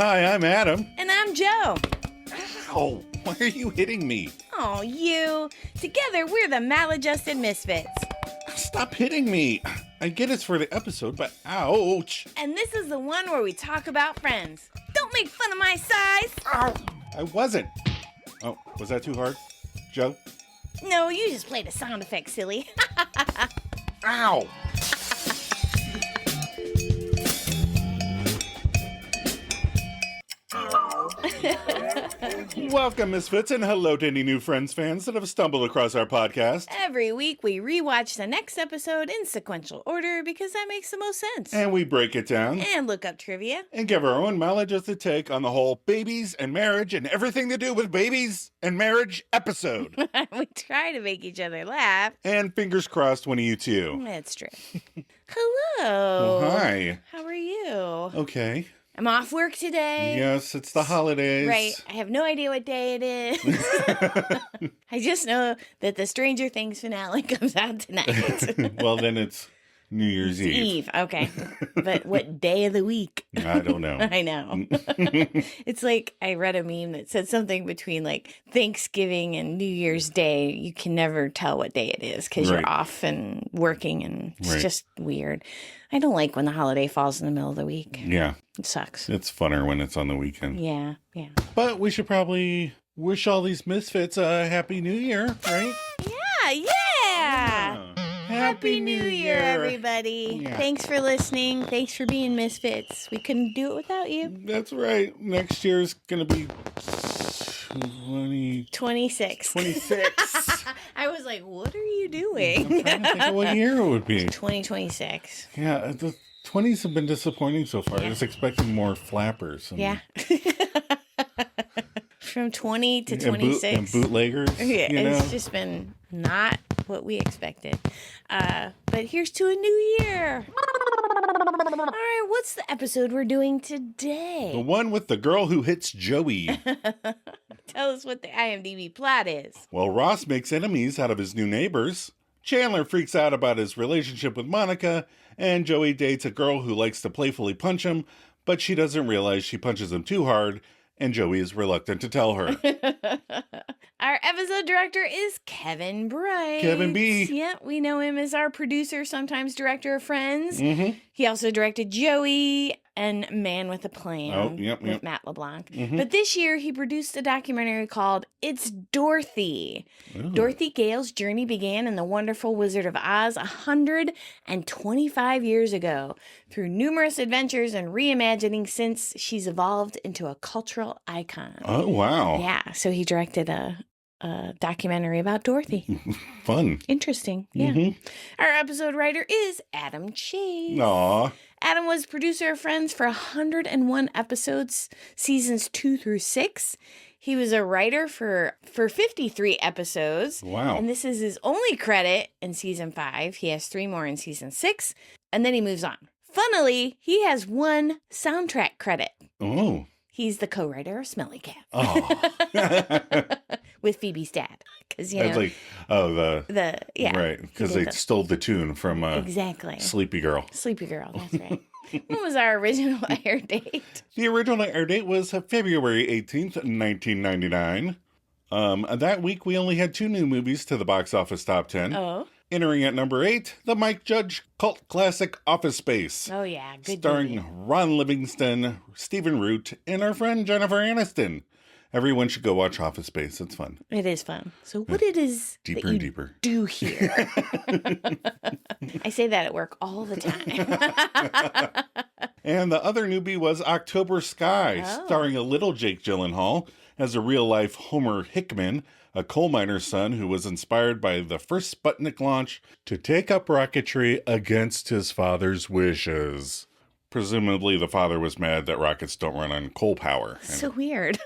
Hi, I'm Adam. And I'm Joe. Ow, why are you hitting me? Oh, you. Together, we're the Maladjusted Misfits. Stop hitting me. I get it's for the episode, but ouch. And this is the one where we talk about friends. Don't make fun of my size. Ow, I wasn't. Oh, was that too hard? Joe? No, you just played a sound effect, silly. Ow. Welcome, Misfits, and hello to any new Friends fans that have stumbled across our podcast. Every week, we rewatch the next episode in sequential order because that makes the most sense. And we break it down. And look up trivia. And give our own maladjusted take on the whole babies and marriage and everything to do with babies and marriage episode. We try to make each other laugh. And fingers crossed one of you too. That's true. Hello. Well, hi. How are you? Okay. I'm off work today. Yes, it's the holidays. Right. I have no idea what day it is. I just know that the Stranger Things finale comes out tonight. Well, then it's New Year's Eve. Okay. But what day of the week? I don't know. I know. It's like I read a meme that said something between like Thanksgiving and New Year's Day. You can never tell what day it is because Right. you're off and working, and it's Right. just weird. I don't like when the holiday falls in the middle of the week. Yeah. It sucks. It's funner when it's on the weekend. Yeah. But we should probably wish all these misfits a Happy New Year, right? Yeah. Happy New Year, everybody. Yeah. Thanks for listening. Thanks for being misfits. We couldn't do it without you. That's right. Next year's going to be 26. 26. I was like, what are you doing? I'm trying to think of what year it would be. 2026. Yeah, the 20s have been disappointing so far. Yeah. I was expecting more flappers. And, Yeah. From 20 to and 26. and bootleggers. Yeah, you know? it's just been not what we expected. But here's to a new year. All right, what's the episode we're doing today? The one with the girl who hits Joey. Tell us what the IMDb plot is. Well, Ross makes enemies out of his new neighbors. Chandler freaks out about his relationship with Monica. And Joey dates a girl who likes to playfully punch him, but she doesn't realize she punches him too hard, and Joey is reluctant to tell her. Our episode director is Kevin Bright. Kevin B. Yeah, we know him as our producer, sometimes director of Friends. Mm-hmm. He also directed Joey and Man with a Plan Yep. Matt LeBlanc. Mhm. But this year, he produced a documentary called It's Dorothy. Ooh. Dorothy Gale's journey began in the wonderful Wizard of Oz 125 years ago. Through numerous adventures and reimagining since, she's evolved into a cultural icon. Oh, wow. Yeah, so he directed a documentary about Dorothy. Fun. Interesting. Yeah. Mhm. Our episode writer is Adam Chase. Aw. Adam was producer of Friends for 101 episodes, seasons 2 through 6. He was a writer for 53 episodes. Wow. And this is his only credit in season 5. He has 3 more in season 6, and then he moves on. Funnily, he has 1 soundtrack credit. Oh. He's the co-writer of Smelly Cat. Oh. With Phoebe's dad. Because, you know, It's like, oh, yeah. right, because he they did stole the tune from exactly. Sleepy Girl. Sleepy Girl, that's right. When was our original air date? The original air date was February 18th, 1999. That week, we only had 2 new movies to the box office top 10. Oh. Entering at number 8, the Mike Judge cult classic Office Space. Oh, yeah. Good Starring movie. Ron Livingston, Stephen Root, and our friend Jennifer Aniston. Everyone should go watch Office Space. It's fun. It is fun. So what it is Deeper that and you deeper. do here? I say that at work all the time. And the other newbie was October Sky, Oh. starring a little Jake Gyllenhaal as a real-life Homer Hickman, a coal miner's son who was inspired by the first Sputnik launch to take up rocketry against his father's wishes. Presumably, the father was mad that rockets don't run on coal power. So weird.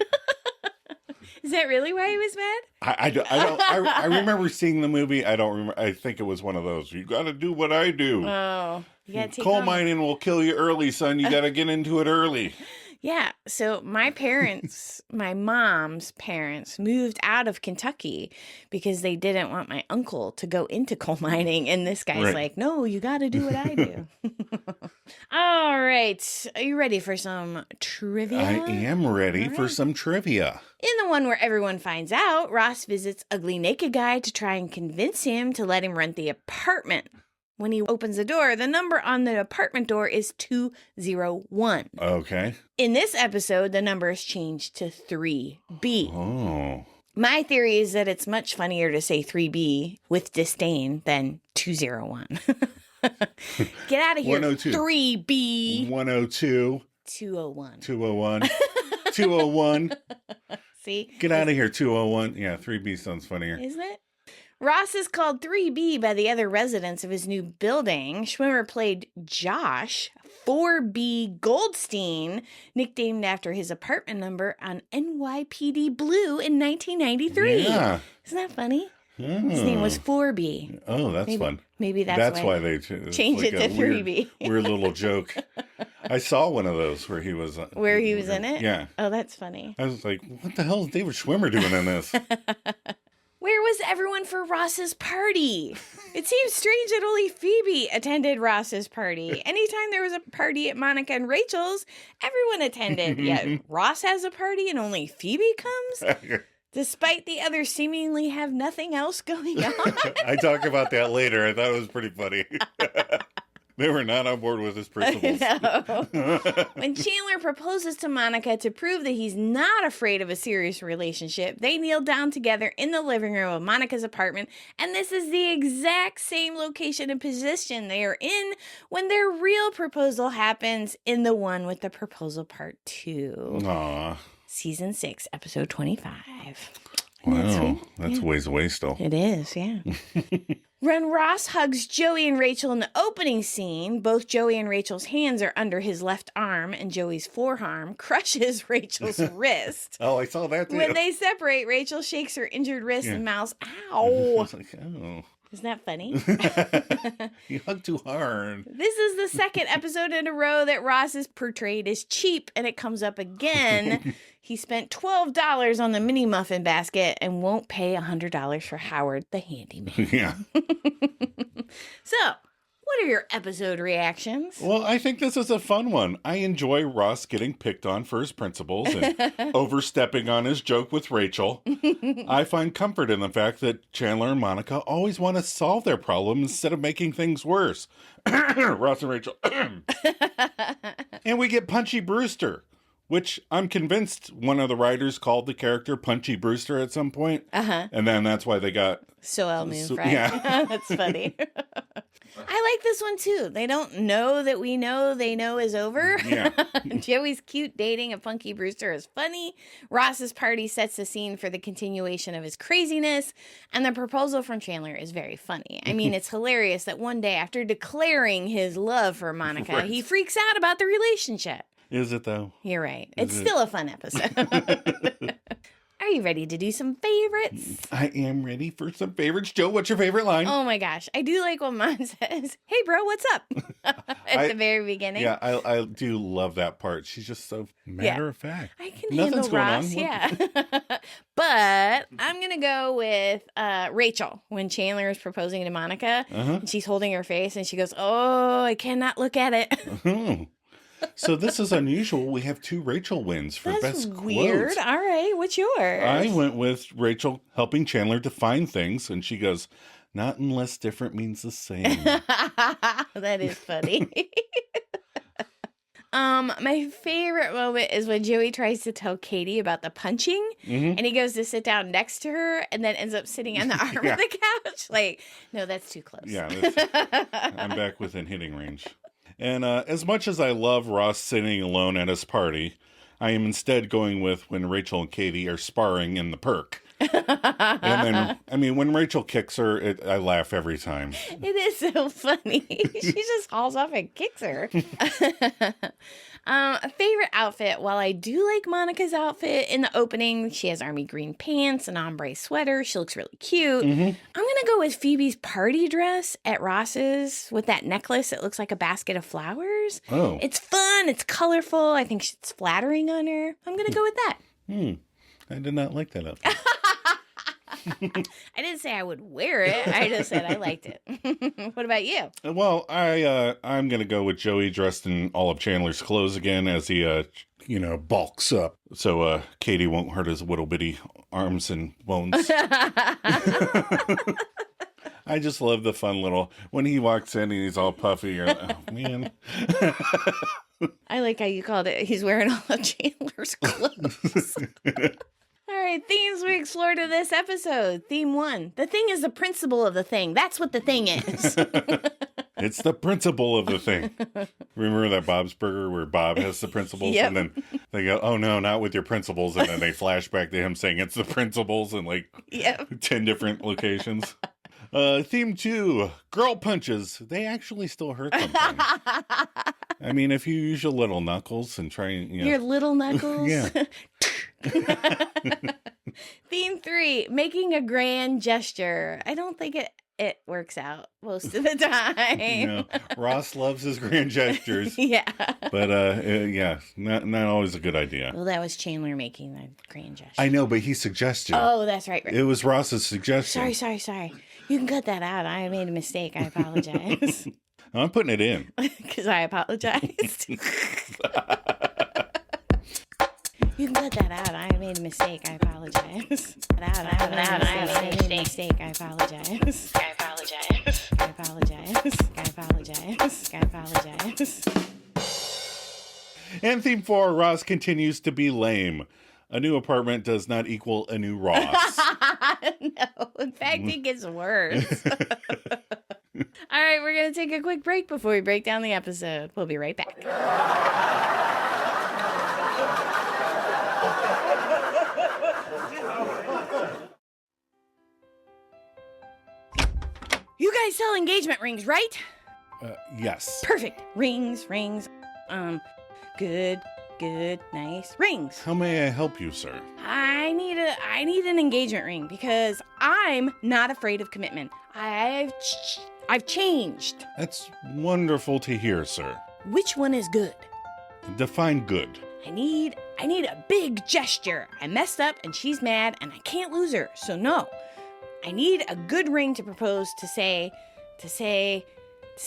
Is that really why he was mad? I remember seeing the movie. I don't remember. I think it was one of those. You got to do what I do. Oh, you gotta take Coal on- mining will kill you early, son. You got to get into it early. Yeah. So my parents, my mom's parents, moved out of Kentucky because they didn't want my uncle to go into coal mining. And this guy's Right. like, no, you got to do what I do. All right. Are you ready for some trivia? I am ready for some trivia. In the one where everyone finds out, Ross visits Ugly Naked Guy to try and convince him to let him rent the apartment. When he opens the door, the number on the apartment door is 201. Okay. In this episode, the number is changed to 3B. Oh. My theory is that it's much funnier to say 3B with disdain than 201. Get out of here, 102. 3B. 102. 201. 201. 201. See? Get out of here, 201. Yeah, 3B sounds funnier. Isn't it? Ross is called 3B by the other residents of his new building. Schwimmer played Josh 4B Goldstein, nicknamed after his apartment number on NYPD Blue in 1993. Yeah. Isn't that funny? Oh. His name was 4B. Oh, that's fun. Maybe that's why they changed it to 3B. Weird little joke. I saw one of those where he was... Where he was in it? Yeah. Oh, that's funny. I was like, what the hell is David Schwimmer doing in this? Where was everyone for Ross's party? It seems strange that only Phoebe attended Ross's party. Anytime there was a party at Monica and Rachel's, everyone attended. Yet Ross has a party and only Phoebe comes? Despite the others seemingly have nothing else going on. I talk about that later. I thought it was pretty funny. They were not on board with his principles. When Chandler proposes to Monica to prove that he's not afraid of a serious relationship, they kneel down together in the living room of Monica's apartment, and this is the exact same location and position they are in when their real proposal happens in the one with the proposal part 2. Aw. Season 6, episode 25. Wow, that's ways away still. It is, yeah. When Ross hugs Joey and Rachel in the opening scene, both Joey and Rachel's hands are under his left arm, and Joey's forearm crushes Rachel's wrist. Oh, I saw that too. When they separate, Rachel shakes her injured wrist and mouths, I ow. was like, oh. Isn't that funny? You hugged too hard. This is the second episode in a row that Ross is portrayed as cheap, and it comes up again. He spent $12 on the mini muffin basket and won't pay $100 for Howard the handyman. Yeah. So, what are your episode reactions? Well, I think this is a fun one. I enjoy Ross getting picked on for his principles and overstepping on his joke with Rachel. I find comfort in the fact that Chandler and Monica always want to solve their problem instead of making things worse. Ross and Rachel. And we get Punchy Brewster, which I'm convinced one of the writers called the character Punchy Brewster at some point. Uh-huh. And then that's why they got... Soel Moonfry. Yeah. That's funny. I like this one too. They don't know that we know they know is over. Yeah. Joey's cute dating of Punchy Brewster is funny. Ross's party sets the scene for the continuation of his craziness. And the proposal from Chandler is very funny. I mean, it's hilarious that one day after declaring his love for Monica, Right. he freaks out about the relationship. Is it though? You're right. It's still a fun episode. Are you ready to do some favorites? I am ready for some favorites. Joe, what's your favorite line? Oh my gosh. I do like when Mom says, hey bro, what's up? At the very beginning. Yeah, I do love that part. She's just so matter of fact. I can Nothing's handle going Ross, on. yeah. But I'm going to go with Rachel when Chandler is proposing to Monica. And she's holding her face and she goes, oh, I cannot look at it. Oh. So this is unusual. We have 2 Rachel wins for That's best weird. quote. All right. What's yours? I went with Rachel helping Chandler define things, and she goes, not unless different means the same. That is funny. My favorite moment is when Joey tries to tell Katie about the punching, and he goes to sit down next to her, and then ends up sitting on the arm of the couch. Like, no, that's too close. Yeah, I'm back within hitting range. And as much as I love Ross sitting alone at his party, I am instead going with when Rachel and Katie are sparring in the perk. And then, I mean, when Rachel kicks her, I laugh every time. It is so funny. She just hauls off and kicks her. A favorite outfit. While I do like Monica's outfit in the opening, she has army green pants, an ombre sweater. She looks really cute. I'm going to go with Phoebe's party dress at Ross's with that necklace. It looks like a basket of flowers. Oh. It's fun. It's colorful. I think it's flattering on her. I'm going to go with that. I did not like that outfit. I didn't say I would wear it. I just said I liked it. What about you? Well, I'm going to go with Joey dressed in all of Chandler's clothes again as he, bulks up. So Katie won't hurt his little bitty arms and bones. I just love the fun little, when he walks in and he's all puffy, you're like, oh, man. I like how you called it. He's wearing all of Chandler's clothes. All right, themes we explored in this episode. Theme 1. The thing is the principle of the thing. That's what the thing is. It's the principle of the thing. Remember that Bob's Burger where Bob has the principles? Yep. And then they go, oh, no, not with your principles. And then they flash back to him saying it's the principles in like 10 different locations. Theme 2, girl punches. They actually still hurt sometimes. I mean, if you use your little knuckles and try, Your little knuckles? Yeah. Theme 3, making a grand gesture. I don't think it works out most of the time. Ross loves his grand gestures. Yeah. But, not always a good idea. Well, that was Chandler making the grand gesture. I know, but he suggested. Oh, that's right. It was Ross's suggestion. Sorry. You can cut that out. I made a mistake. I apologize. I'm putting it in. Because I apologized. You can cut that out. I made a mistake. I apologize. I made a mistake. I apologize. I apologize. And theme 4, Ross continues to be lame. A new apartment does not equal a new Ross. No, in fact, it gets worse. All right, we're going to take a quick break before we break down the episode. We'll be right back. You guys sell engagement rings, right? Yes. Perfect. Rings. Good, nice rings. How may I help you, sir? I need an engagement ring because I'm not afraid of commitment. I've changed. That's wonderful to hear, sir. Which one is good? Define good. I need a big gesture. I messed up and she's mad and I can't lose her. So no. I need a good ring to propose to say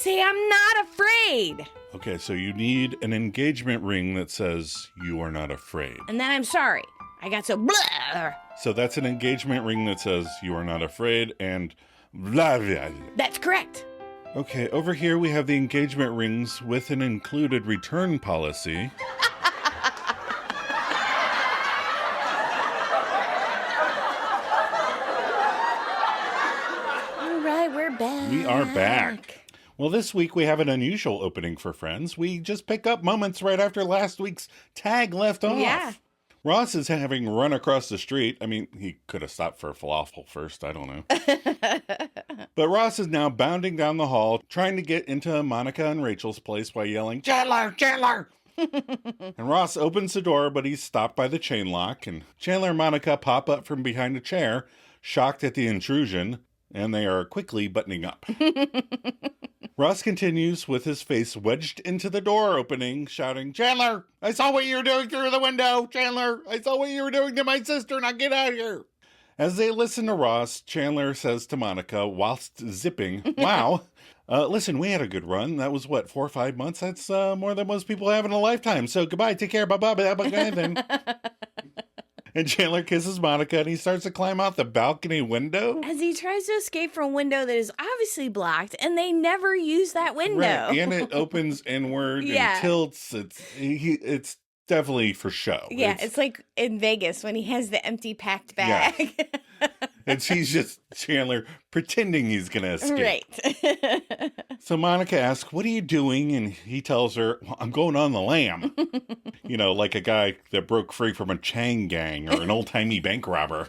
I'm not afraid. Okay, so you need an engagement ring that says you are not afraid. And then I'm sorry. I got so blah. So that's an engagement ring that says you are not afraid and blah, blah. That's correct. Okay, over here we have the engagement rings with an included return policy. All right, we're back. We are back. Well, this week we have an unusual opening for Friends. We just pick up moments right after last week's tag left off. Yeah. Ross is having run across the street. I mean, he could have stopped for a falafel first. I don't know. But Ross is now bounding down the hall, trying to get into Monica and Rachel's place while yelling, Chandler! And Ross opens the door, but he's stopped by the chain lock. And Chandler and Monica pop up from behind a chair, shocked at the intrusion, and they are quickly buttoning up. Ross continues with his face wedged into the door opening, shouting, Chandler, I saw what you were doing through the window. Chandler, I saw what you were doing to my sister. Now get out of here. As they listen to Ross, Chandler says to Monica whilst zipping, wow, listen, we had a good run. That was 4 or 5 months? That's more than most people have in a lifetime. So goodbye, take care, bye-bye, then. And Chandler kisses Monica and he starts to climb out the balcony window. As he tries to escape from a window that is obviously blocked, and they never use that window. Right. And it opens inward and tilts. It's definitely for show. Yeah, it's like in Vegas when he has the empty packed bag. Yeah. And he's just Chandler pretending he's going to escape. Right. So Monica asks, what are you doing? And he tells her, well, I'm going on the lam. Like a guy that broke free from a chain gang or an old-timey bank robber.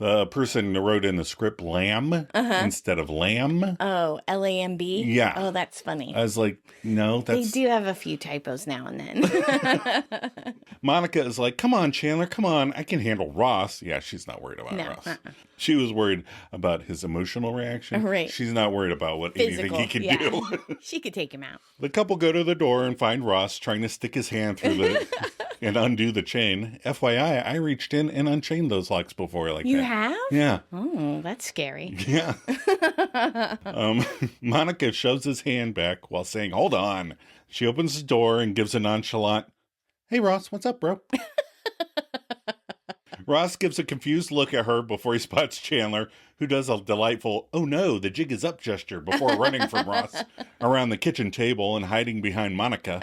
The person wrote in the script lamb instead of lamb. Oh, Lamb? Yeah. Oh, that's funny. I was like, no, They that's... do have a few typos now and then. Monica is like, come on, Chandler, come on. I can handle Ross. Yeah, she's not worried about Ross. She was worried about his emotional reaction. Right. She's not worried about what anything he can do. She could take him out. The couple go to the door and find Ross trying to stick his hand through the and undo the chain. FYI, I reached in and unchained those locks before like that. You have? Yeah. Oh, that's scary. Yeah. Monica shoves his hand back while saying, hold on. She opens the door and gives a nonchalant, hey, Ross, what's up, bro? Ross gives a confused look at her before he spots Chandler, who does a delightful, oh no, the jig is up gesture before running from Ross around the kitchen table and hiding behind Monica.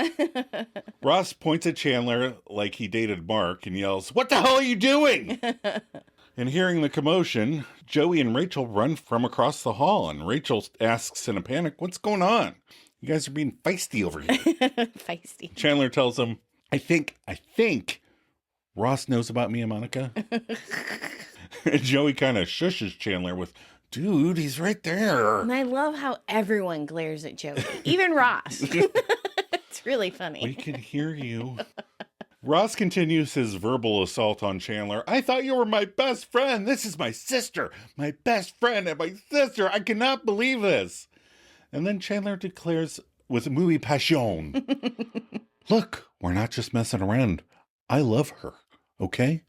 Ross points at Chandler like he dated Mark and yells, what the hell are you doing? And hearing the commotion, Joey and Rachel run from across the hall, and Rachel asks in a panic, what's going on? You guys are being feisty over here. Feisty. Chandler tells him, I think Ross knows about me and Monica. And Joey kind of shushes Chandler with, dude, he's right there. And I love how everyone glares at Joey, even Ross. It's really funny. We can hear you. Ross continues his verbal assault on Chandler. I thought you were my best friend. This is my sister. My best friend and my sister. I cannot believe this. And then Chandler declares with muy passion, look, we're not just messing around. I love her. Okay?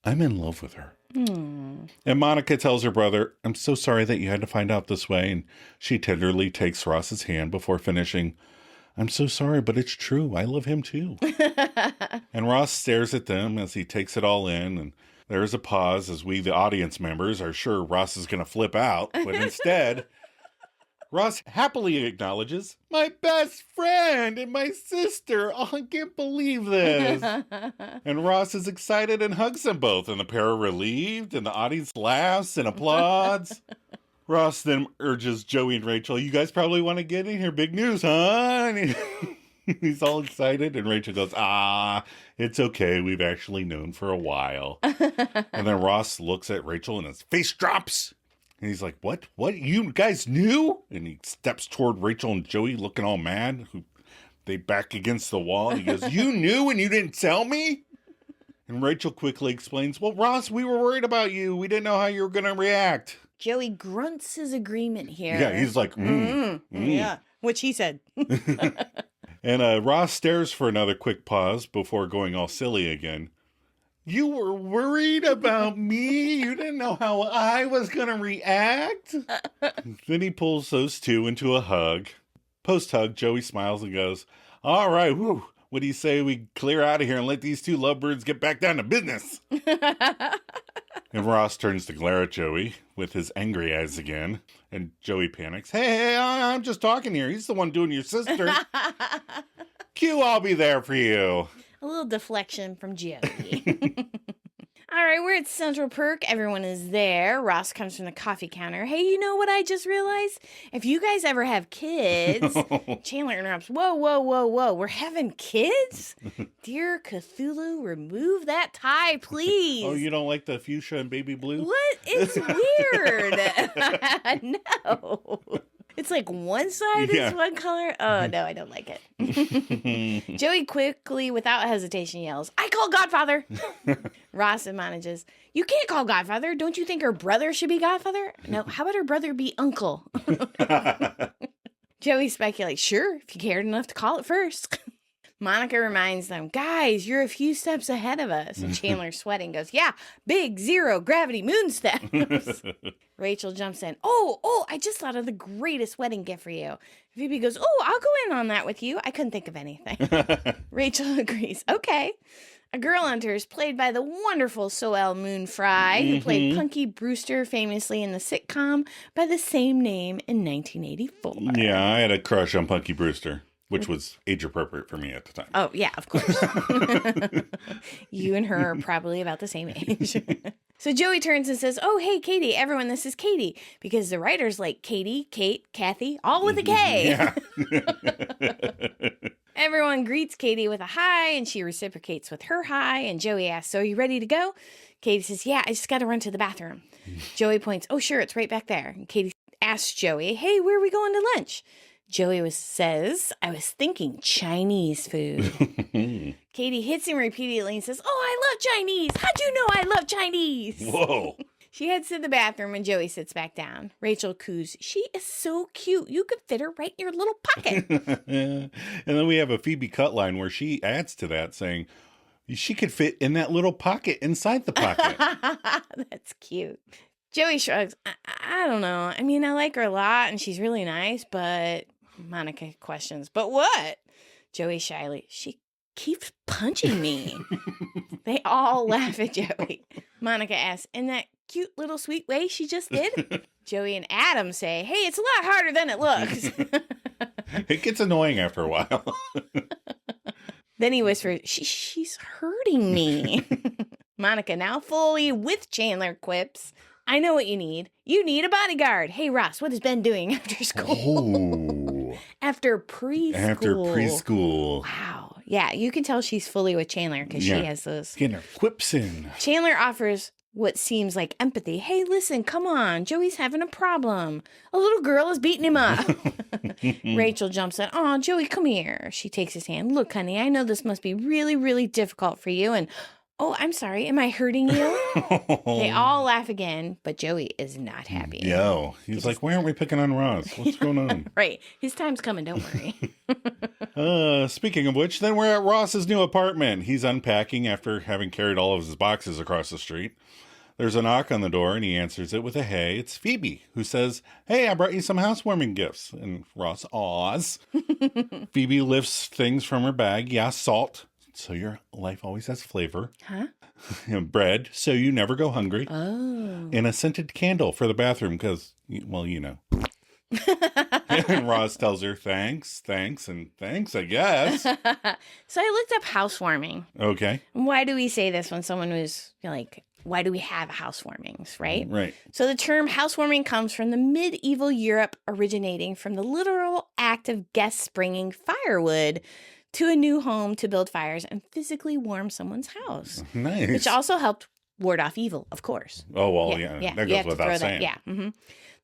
I'm in love with her. And Monica tells her brother, I'm so sorry that you had to find out this way. And she tenderly takes Ross's hand before finishing, I'm so sorry, but it's true. I love him too. And Ross stares at them as he takes it all in. And there is a pause as we, the audience members, are sure Ross is going to flip out. But instead, Ross happily acknowledges, my best friend and my sister. Oh, I can't believe this. And Ross is excited and hugs them both. And the pair are relieved and the audience laughs and applauds. Ross then urges Joey and Rachel, you guys probably want to get in here. Big news, huh? And he's all excited. And Rachel goes, it's okay. We've actually known for a while. And then Ross looks at Rachel and his face drops. And he's like, what? What? You guys knew? And he steps toward Rachel and Joey looking all mad. They back against the wall. And he goes, you knew and you didn't tell me? And Rachel quickly explains, well, Ross, we were worried about you. We didn't know how you were going to react. Joey grunts his agreement here. Yeah, he's like, Yeah, which he said. And Ross stares for another quick pause before going all silly again. You were worried about me? You didn't know how I was going to react? Then he pulls those two into a hug. Post-hug, Joey smiles and goes, all right, whew, what do you say we clear out of here and let these two lovebirds get back down to business? And Ross turns to glare at Joey with his angry eyes again. And Joey panics. Hey, I'm just talking here. He's the one doing your sister. Q, I'll be there for you. A little deflection from Joey. All right, we're at Central Perk. Everyone is there. Ross comes from the coffee counter. Hey, you know what I just realized? If you guys ever have kids, Chandler interrupts. Whoa. We're having kids? Dear Cthulhu, remove that tie, please. Oh, you don't like the fuchsia and baby blue? What? It's weird. No. It's like one side is one color. Oh, no, I don't like it. Joey quickly, without hesitation, yells, I call Godfather. Ross admonishes, you can't call Godfather. Don't you think her brother should be Godfather? No, how about her brother be Uncle? Joey speculates, sure, if you cared enough to call it first. Monica reminds them, guys, you're a few steps ahead of us. And Chandler, sweating, goes, yeah, big zero gravity moon steps. Rachel jumps in. Oh, I just thought of the greatest wedding gift for you. Phoebe goes, oh, I'll go in on that with you. I couldn't think of anything. Rachel agrees. Okay. A girl enters, played by the wonderful Soel Moon Frye, who played Punchy Brewster famously in the sitcom by the same name in 1984. Yeah, I had a crush on Punchy Brewster, which was age appropriate for me at the time. Oh, yeah, of course. You and her are probably about the same age. So Joey turns and says, oh, hey, Katie, everyone, this is Katie. Because the writers like Katie, Kate, Kathy, all with a K. Yeah. Everyone greets Katie with a hi, and she reciprocates with her hi, and Joey asks, so are you ready to go? Katie says, yeah, I just got to run to the bathroom. Joey points, oh, sure, it's right back there. And Katie asks Joey, hey, where are we going to lunch? Joey says, I was thinking Chinese food. Katie hits him repeatedly and says, oh, I love Chinese. How'd you know I love Chinese? Whoa. She heads to the bathroom and Joey sits back down. Rachel coos, she is so cute. You could fit her right in your little pocket. And then we have a Phoebe cut line where she adds to that saying, she could fit in that little pocket inside the pocket. That's cute. Joey shrugs. I don't know. I mean, I like her a lot and she's really nice, but Monica questions, but what? Joey shyly, she keeps punching me. They all laugh at Joey. Monica asks, in that cute little sweet way she just did? Joey and Adam say, hey, it's a lot harder than it looks. It gets annoying after a while. Then he whispers, she's hurting me. Monica, now fully with Chandler, quips, I know what you need. You need a bodyguard. Hey, Ross, what is Ben doing after school? Oh. After preschool. After preschool. Wow. Yeah, you can tell she's fully with Chandler because she has those. Getting her quips in. Chandler offers what seems like empathy. Hey, listen, come on. Joey's having a problem. A little girl is beating him up. Rachel jumps in. Oh, Joey, come here. She takes his hand. Look, honey, I know this must be really, really difficult for you. And, oh, I'm sorry. Am I hurting you? They all laugh again, but Joey is not happy. Yo, he's like, why aren't we picking on Ross? What's going on? Right. His time's coming. Don't worry. Speaking of which, then we're at Ross's new apartment. He's unpacking after having carried all of his boxes across the street. There's a knock on the door, and he answers it with a hey. It's Phoebe, who says, hey, I brought you some housewarming gifts. And Ross awes. Phoebe lifts things from her bag. Yeah, salt. So your life always has flavor. Huh? Bread, so you never go hungry. Oh. And a scented candle for the bathroom, because, well, you know. And Ross tells her, thanks, and thanks, I guess. So I looked up housewarming. Okay. Why do we say this when someone was like, why do we have housewarmings, right? Right. So the term housewarming comes from the medieval Europe, originating from the literal act of guests bringing firewood to a new home to build fires and physically warm someone's house. Nice. Which also helped ward off evil, of course. Oh, well, yeah. That goes without saying. Yeah. Mm-hmm.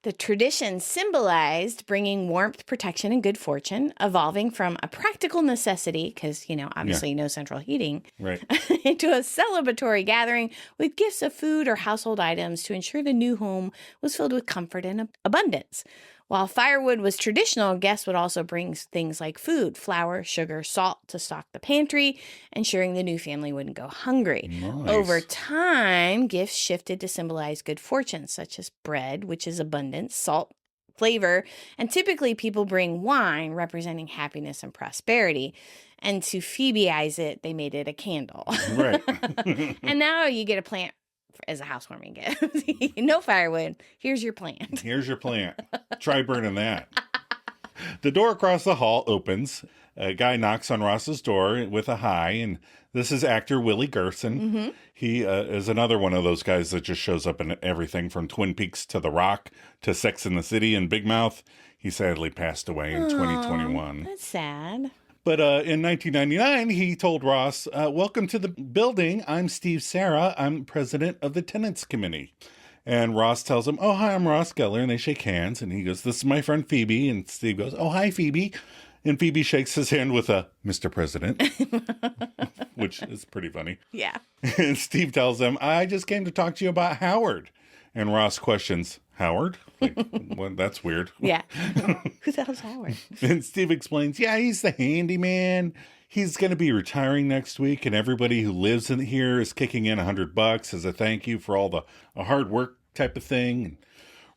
The tradition symbolized bringing warmth, protection, and good fortune, evolving from a practical necessity, because, obviously no central heating, right, into a celebratory gathering with gifts of food or household items to ensure the new home was filled with comfort and abundance. While firewood was traditional, guests would also bring things like food, flour, sugar, salt to stock the pantry, ensuring the new family wouldn't go hungry. Nice. Over time, gifts shifted to symbolize good fortune, such as bread, which is abundance, salt, flavor, and typically people bring wine, representing happiness and prosperity. And to Phoebeize it, they made it a candle. Right. And now you get a plant as a housewarming gift. No firewood. Here's your plant. Here's your plant. Try burning that. The door across the hall opens. A guy knocks on Ross's door with a hi, and this is actor Willie Gerson. Mm-hmm. He is another one of those guys that just shows up in everything from Twin Peaks to The Rock to Sex and the City and Big Mouth. He sadly passed away in 2021. That's sad. But in 1999, he told Ross, welcome to the building. I'm Steve Sarah. I'm president of the Tenants Committee. And Ross tells him, oh, hi, I'm Ross Gellar. And they shake hands. And he goes, this is my friend Phoebe. And Steve goes, oh, hi, Phoebe. And Phoebe shakes his hand with a Mr. President, which is pretty funny. Yeah. And Steve tells him, I just came to talk to you about Howard. And Ross questions, Howard? Like, well, that's weird. Yeah. Who the hell's Howard? And Steve explains, yeah, he's the handyman. He's going to be retiring next week, and everybody who lives in here is kicking in $100 as a thank you for all the hard work type of thing. And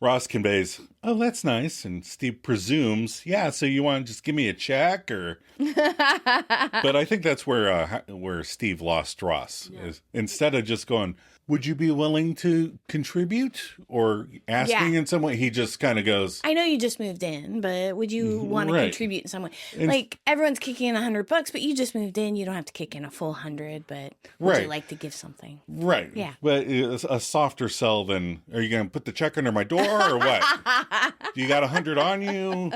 Ross conveys, oh, that's nice. And Steve presumes, yeah, so you want to just give me a check or... But I think that's where Steve lost Ross. Yeah. Is instead of just going, would you be willing to contribute or asking in some way? He just kind of goes, I know you just moved in, but would you want to contribute in some way? Like everyone's kicking in $100, but you just moved in. You don't have to kick in a full 100, but would you like to give something? Right. Yeah. But it's a softer sell than, are you going to put the check under my door or what? Do you got 100 on you?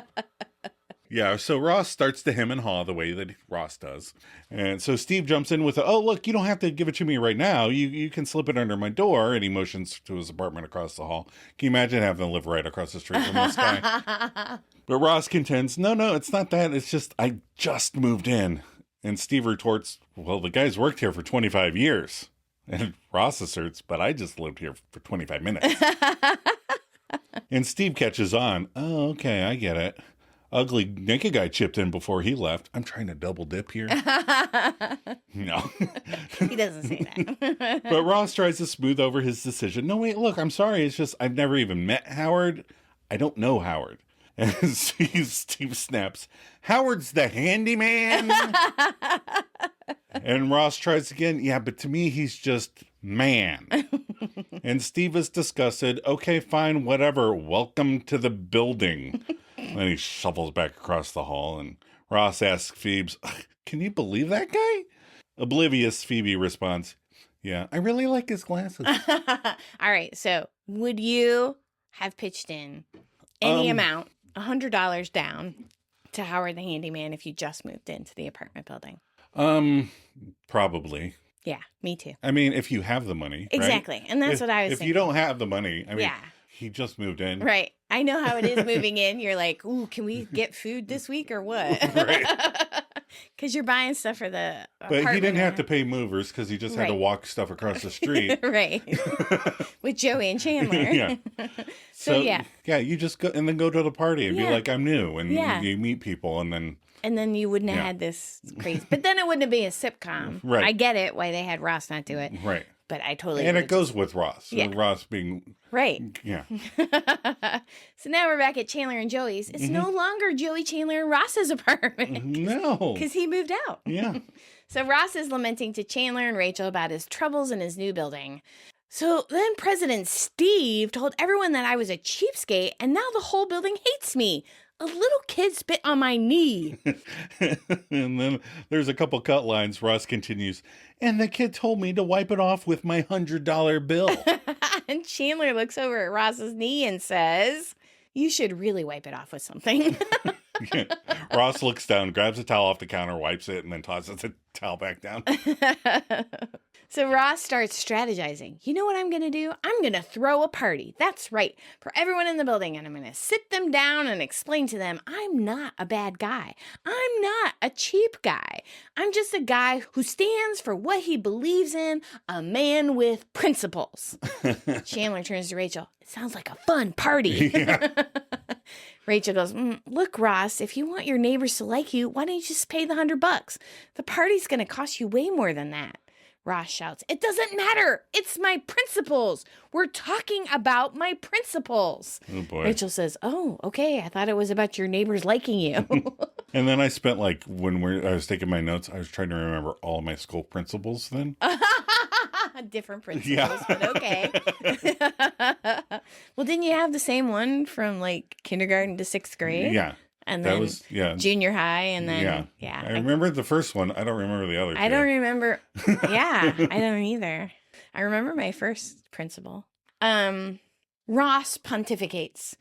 Yeah, so Ross starts to hem and haw the way that Ross does. And so Steve jumps in with, oh, look, you don't have to give it to me right now. You can slip it under my door. And he motions to his apartment across the hall. Can you imagine having to live right across the street from this guy? But Ross contends, no, it's not that. It's just, I just moved in. And Steve retorts, well, the guy's worked here for 25 years. And Ross asserts, but I just lived here for 25 minutes. And Steve catches on. Oh, okay, I get it. Ugly naked guy chipped in before he left. I'm trying to double dip here. No. He doesn't say that. But Ross tries to smooth over his decision. No, wait, look, I'm sorry. It's just I've never even met Howard. I don't know Howard. And Steve snaps, Howard's the handyman. And Ross tries again. Yeah, but to me, he's just man. And Steve is disgusted. Okay, fine, whatever. Welcome to the building. Then he shuffles back across the hall, and Ross asks Phoebes, can you believe that guy? Oblivious, Phoebe responds, yeah, I really like his glasses. All right, so would you have pitched in any amount, $100 down, to Howard the Handyman if you just moved into the apartment building? Probably. Yeah, me too. I mean, if you have the money. Exactly, right? and that's what I was thinking. If you don't have the money, I mean, yeah. He just moved in. Right. I know how it is moving in. You're like, ooh, can we get food this week or what? Right. Because you're buying stuff for the apartment. But he didn't have to pay movers because he just had to walk stuff across the street. Right. With Joey and Chandler. Yeah. So, yeah. Yeah, you just go and then go to the party and be like, I'm new. And you meet people and then... And then you wouldn't have had this crazy... But then it wouldn't have been a sitcom. Right. I get it, why they had Ross not do it. Right. But I totally... And it goes with Ross. Yeah. Ross being... Right. Yeah. So now we're back at Chandler and Joey's. It's no longer Joey, Chandler, and Ross's apartment. No. Because he moved out. Yeah. So Ross is lamenting to Chandler and Rachel about his troubles in his new building. So then President Steve told everyone that I was a cheapskate, and now the whole building hates me. A little kid spit on my knee. And then there's a couple cut lines. Ross continues, and the kid told me to wipe it off with my $100 bill. And Chandler looks over at Ross's knee and says, you should really wipe it off with something. Yeah. Ross looks down, grabs a towel off the counter, wipes it, and then tosses the towel back down. So Ross starts strategizing. You know what I'm going to do? I'm going to throw a party. That's right. For everyone in the building. And I'm going to sit them down and explain to them, I'm not a bad guy. I'm not a cheap guy. I'm just a guy who stands for what he believes in, a man with principles. Chandler turns to Rachel. It sounds like a fun party. Yeah. Rachel goes, look, Ross, if you want your neighbors to like you, why don't you just pay the $100? The party's going to cost you way more than that. Ross shouts, it doesn't matter. It's my principles. We're talking about my principles. Oh, boy. Rachel says, oh, okay. I thought it was about your neighbors liking you. And then I spent I was taking my notes, I was trying to remember all my school principles then. Different principles, but okay. Well, didn't you have the same one from like kindergarten to 6th grade? Yeah. And then junior high, and then, I remember the first one. I don't remember the other two. I don't remember. Yeah, I don't either. I remember my first principal. Ross pontificates.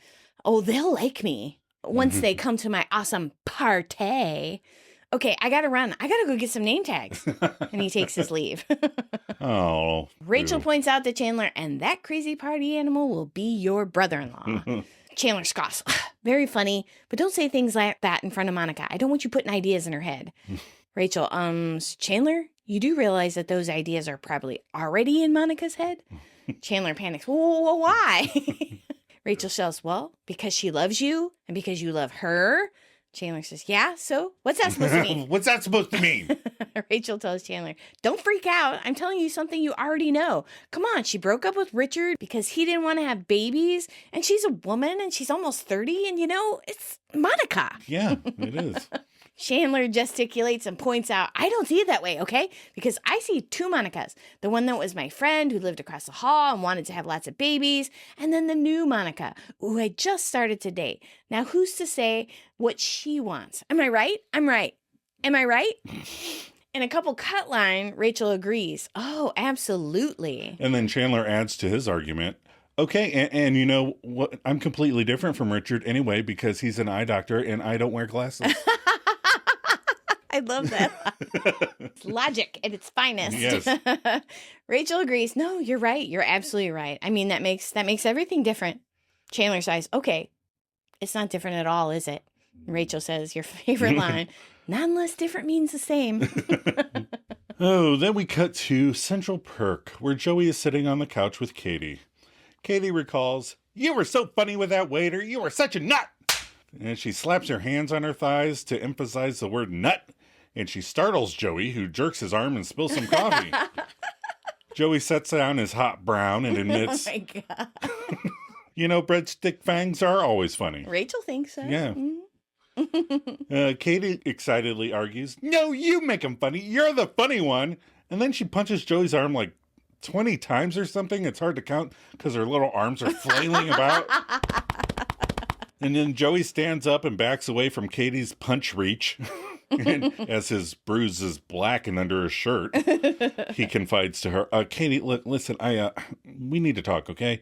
Oh, they'll like me once they come to my awesome party. Okay, I gotta run. I gotta go get some name tags. And he takes his leave. Oh. Rachel points out to Chandler, and that crazy party animal will be your brother-in-law. Chandler scoffs. Very funny, but don't say things like that in front of Monica. I don't want you putting ideas in her head. Rachel, Chandler, you do realize that those ideas are probably already in Monica's head? Chandler panics. Well, why? Rachel says, well, because she loves you and because you love her. Chandler says, yeah, so what's that supposed to mean? What's that supposed to mean? Rachel tells Chandler, don't freak out. I'm telling you something you already know. Come on, she broke up with Richard because he didn't want to have babies, and she's a woman, and she's almost 30, and it's Monica. Yeah, it is. Chandler gesticulates and points out, I don't see it that way, okay? Because I see two Monicas. The one that was my friend who lived across the hall and wanted to have lots of babies, and then the new Monica, who I just started to date. Now, who's to say what she wants? Am I right? I'm right. Am I right? In a couple cut line, Rachel agrees. Oh, absolutely. And then Chandler adds to his argument, Okay, and you know what? I'm completely different from Richard anyway because he's an eye doctor and I don't wear glasses. I love that. It's logic at its finest. Yes. Rachel agrees. No, you're right. You're absolutely right. I mean, that makes everything different. Chandler sighs. Okay, it's not different at all, is it? Rachel says, your favorite line, not unless different means the same. Oh, then we cut to Central Perk, where Joey is sitting on the couch with Katie. Katie recalls, "You were so funny with that waiter. You were such a nut." And she slaps her hands on her thighs to emphasize the word nut. And she startles Joey, who jerks his arm and spills some coffee. Joey sets down his hot brown and admits, Oh my God. you know, breadstick fangs are always funny. Rachel thinks so. Yeah. Mhm. Katie excitedly argues, "No, you make him funny. You're the funny one." And then she punches Joey's arm like 20 times or something. It's hard to count because her little arms are flailing about. And then Joey stands up and backs away from Katie's punch reach. And as his bruise is blackened under his shirt, he confides to her, "Katie, look, listen, we need to talk, okay?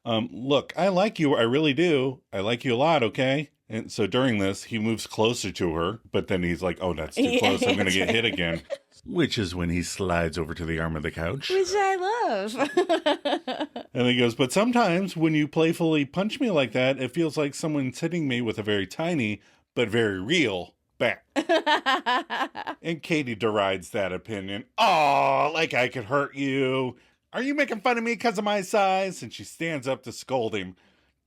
Look, I like you. I really do. I like you a lot, okay?" And so during this, he moves closer to her, but then he's like, "Oh, that's too close. I'm going to get hit again." Which is when he slides over to the arm of the couch. Which I love. And he goes, "But sometimes when you playfully punch me like that, it feels like someone's hitting me with a very tiny, but very real bat." And Katie derides that opinion. "Oh, like I could hurt you. Are you making fun of me because of my size?" And she stands up to scold him.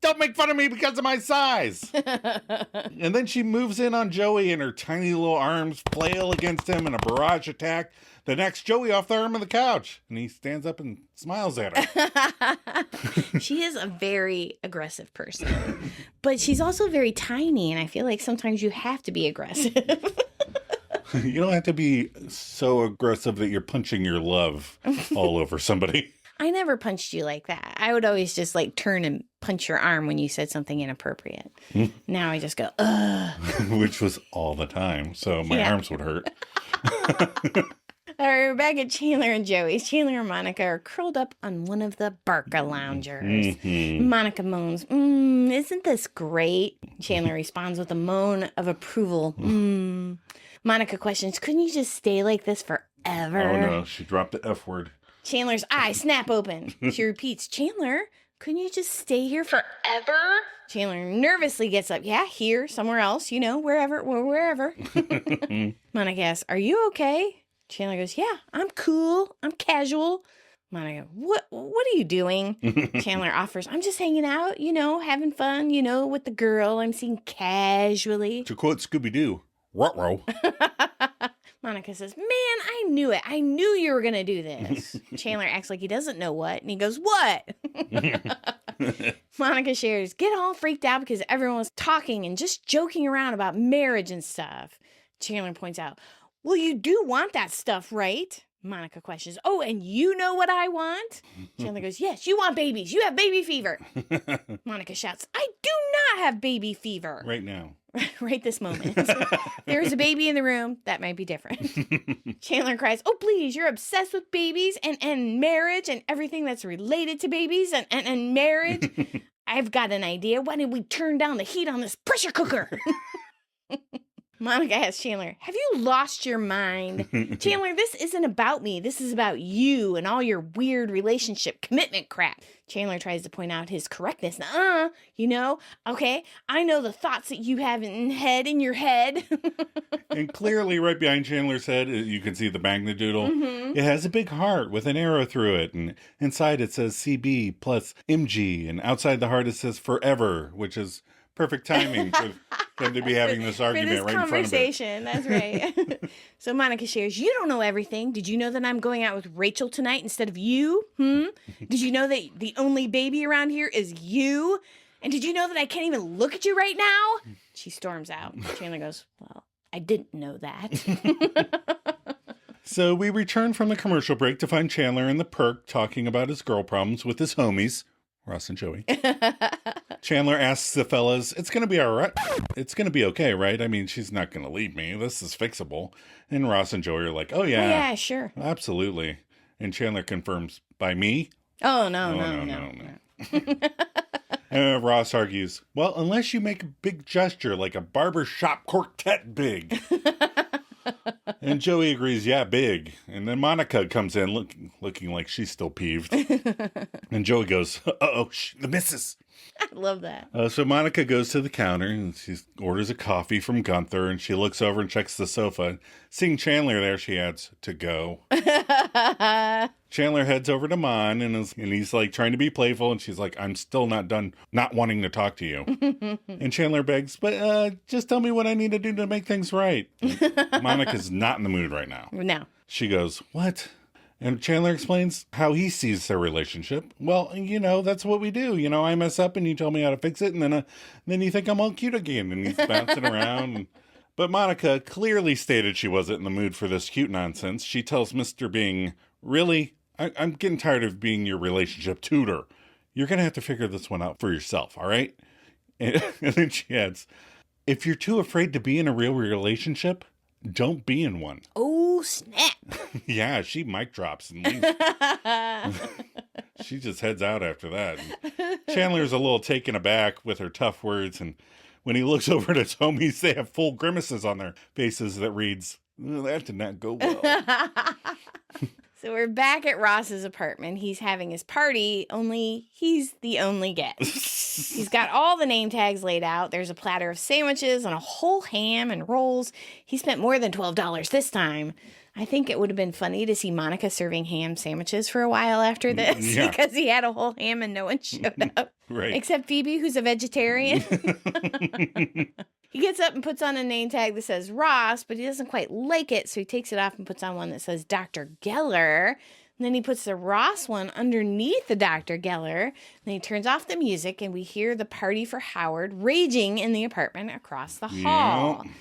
"Don't make fun of me because of my size." And then she moves in on Joey and her tiny little arms flail against him in a barrage attack that knocks Joey off the arm of the couch. And he stands up and smiles at her. She is a very aggressive person, but she's also very tiny, and I feel like sometimes you have to be aggressive. You don't have to be so aggressive that you're punching your love all over somebody. I never punched you like that. I would always just like turn and punch your arm when you said something inappropriate. Now I just go, ugh. Which was all the time, so my arms would hurt. All right, we're back at Chandler and Joey's. Chandler and Monica are curled up on one of the Barca loungers. Monica moans, "Isn't this great?" Chandler responds with a moan of approval. Monica questions, "Couldn't you just stay like this forever?" Oh no, she dropped the F word. Chandler's eyes snap open. She repeats, "Chandler, couldn't you just stay here forever?" Chandler nervously gets up. "Yeah, here, somewhere else, you know, wherever. Monica asks, "Are you okay?" Chandler goes, "Yeah, I'm cool. I'm casual." Monica, what are you doing?" Chandler offers, "I'm just hanging out, you know, having fun, you know, with the girl I'm seeing casually." To quote Scooby-Doo, "Ruh-roh." Monica says, "Man, I knew it. I knew you were going to do this." Chandler acts like he doesn't know what, and he goes, "What?" Monica shares, "Get all freaked out because everyone was talking and just joking around about marriage and stuff." Chandler points out, "Well, you do want that stuff, right?" Monica questions, "Oh, and you know what I want?" Chandler goes, "Yes, you want babies. You have baby fever." Monica shouts, "I do not have baby fever." Right now. Right this moment. There's a baby in the room. That might be different. Chandler cries, "Oh, please, you're obsessed with babies and marriage and everything that's related to babies and marriage. I've got an idea. Why don't we turn down the heat on this pressure cooker?" Monica asks Chandler, "Have you lost your mind?" "Chandler, this isn't about me. This is about you and all your weird relationship commitment crap." Chandler tries to point out his correctness. You know, okay, I know the thoughts that you have in your head. And clearly right behind Chandler's head, you can see the Magna Doodle. It has a big heart with an arrow through it. And inside it says CB plus MG. And outside the heart it says forever, which is perfect timing for them to be having this argument right in front of it. That's right. So Monica shares, "You don't know everything. Did you know that I'm going out with Rachel tonight instead of you? Did you know that the only baby around here is you? And did you know that I can't even look at you right now?" She storms out. Chandler goes, "Well, I didn't know that." So we return from the commercial break to find Chandler in the Perk talking about his girl problems with his homies, Ross and Joey. Chandler asks the fellas, "It's going to be all right. It's going to be okay, right? I mean, she's not going to leave me. This is fixable." And Ross and Joey are like, "Oh, yeah. Yeah, sure. Absolutely." And Chandler confirms, "By me?" Oh, no. Ross argues, well, unless you make a big gesture like a barbershop quartet big. And Joey agrees, yeah, big. And then Monica comes in looking like she's still peeved. And Joey goes, uh-oh, the missus. I love that. So Monica goes to the counter and she orders a coffee from Gunther, and she looks over and checks the sofa. Seeing Chandler there, she adds, to go. Chandler heads over to Mon and he's like trying to be playful, and she's like, I'm still not done not wanting to talk to you. And Chandler begs, but just tell me what I need to do to make things right. Monica's not in the mood right now. No. She goes, what? And Chandler explains how he sees their relationship. Well, that's what we do. I mess up and you tell me how to fix it. And then you think I'm all cute again. And he's bouncing around. But Monica clearly stated she wasn't in the mood for this cute nonsense. She tells Mr. Bing, really? I'm getting tired of being your relationship tutor. You're going to have to figure this one out for yourself, all right? And then she adds, if you're too afraid to be in a real relationship, don't be in one. Oh, snap. Yeah, she mic drops and leaves. She just heads out after that. And Chandler's a little taken aback with her tough words, and when he looks over at his homies, they have full grimaces on their faces that reads, that did not go well. So we're back at Ross's apartment. He's having his party, only he's the only guest. He's got all the name tags laid out. There's a platter of sandwiches and a whole ham and rolls. He spent more than $12 this time. I think it would have been funny to see Monica serving ham sandwiches for a while after this, because he had a whole ham and no one showed up. Right. Except Phoebe, who's a vegetarian. He gets up and puts on a name tag that says Ross, but he doesn't quite like it, so he takes it off and puts on one that says Dr. Gellar. And then he puts the Ross one underneath the Dr. Gellar. And then he turns off the music, and we hear the party for Howard raging in the apartment across the hall. Yep.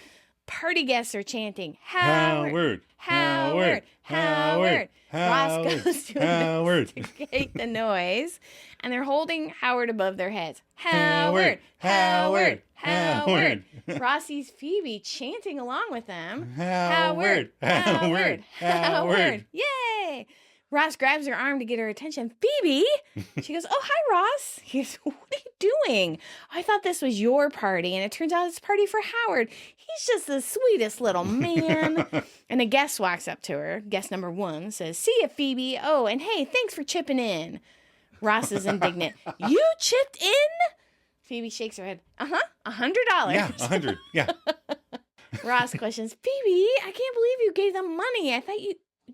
Party guests are chanting, Howard, Howard, Howard, Howard. Ross goes to investigate the noise, and they're holding Howard above their heads. Howard, Howard, Howard. Ross sees Phoebe chanting along with them. Howard, Howard, Howard. Yay! Ross grabs her arm to get her attention. Phoebe! She goes, oh, hi, Ross. He goes, what are you doing? I thought this was your party, and it turns out it's a party for Howard. He's just the sweetest little man. And a guest walks up to her. Guest number 1 says, see ya, Phoebe. Oh, and hey, thanks for chipping in. Ross is indignant. You chipped in? Phoebe shakes her head. $100. Yeah, $100. Yeah. Ross questions, Phoebe, I can't believe you gave them money. I thought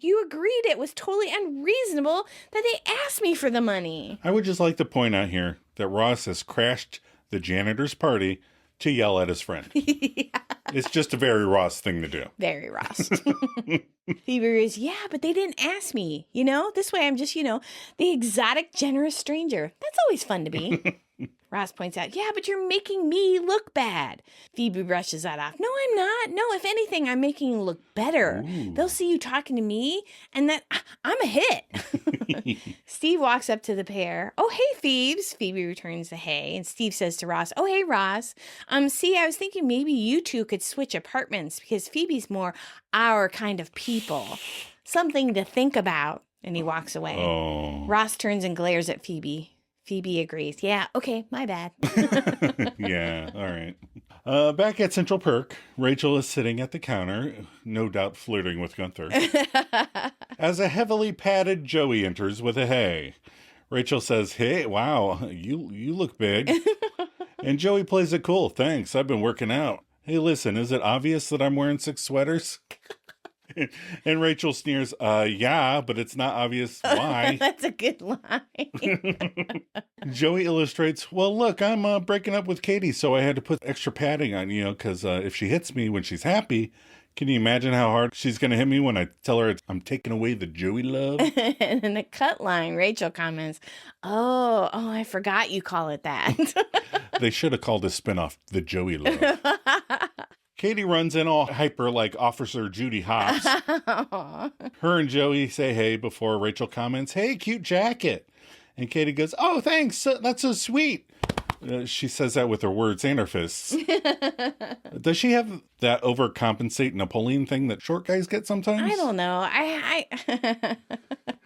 you agreed it was totally unreasonable that they asked me for the money. I would just like to point out here that Ross has crashed the janitor's party to yell at his friend. Yeah. It's just a very Ross thing to do. Very Ross. Phoebe goes, yeah, but they didn't ask me. This way I'm just, the exotic, generous stranger. That's always fun to be. Ross points out, yeah, but you're making me look bad. Phoebe brushes that off. No, I'm not. No, if anything, I'm making you look better. Ooh. They'll see you talking to me, and that I'm a hit. Steve walks up to the pair. Oh, hey, Phoebes. Phoebe returns the hey, and Steve says to Ross, oh, hey, Ross. See, I was thinking maybe you two could switch apartments, because Phoebe's more our kind of people. Something to think about. And he walks away. Oh. Ross turns and glares at Phoebe. Phoebe agrees. Yeah, okay, my bad. Yeah, all right. Back at Central Perk, Rachel is sitting at the counter, no doubt flirting with Gunther, as a heavily padded Joey enters with a hey. Rachel says, hey, wow, you look big. And Joey plays it cool. Thanks, I've been working out. Hey, listen, is it obvious that I'm wearing 6 sweaters? And Rachel sneers, yeah, but it's not obvious why. That's a good line. Joey illustrates, well, look, I'm breaking up with Katie, so I had to put extra padding on, because if she hits me when she's happy, can you imagine how hard she's going to hit me when I tell her I'm taking away the Joey love? And in the cut line, Rachel comments, oh, I forgot you call it that. They should have called this spinoff The Joey Love. Katie runs in all hyper like Officer Judy Hopps. Her and Joey say hey before Rachel comments, hey, cute jacket. And Katie goes, oh, thanks. That's so sweet. She says that with her words and her fists. Does she have that overcompensate Napoleon thing that short guys get sometimes? I don't know.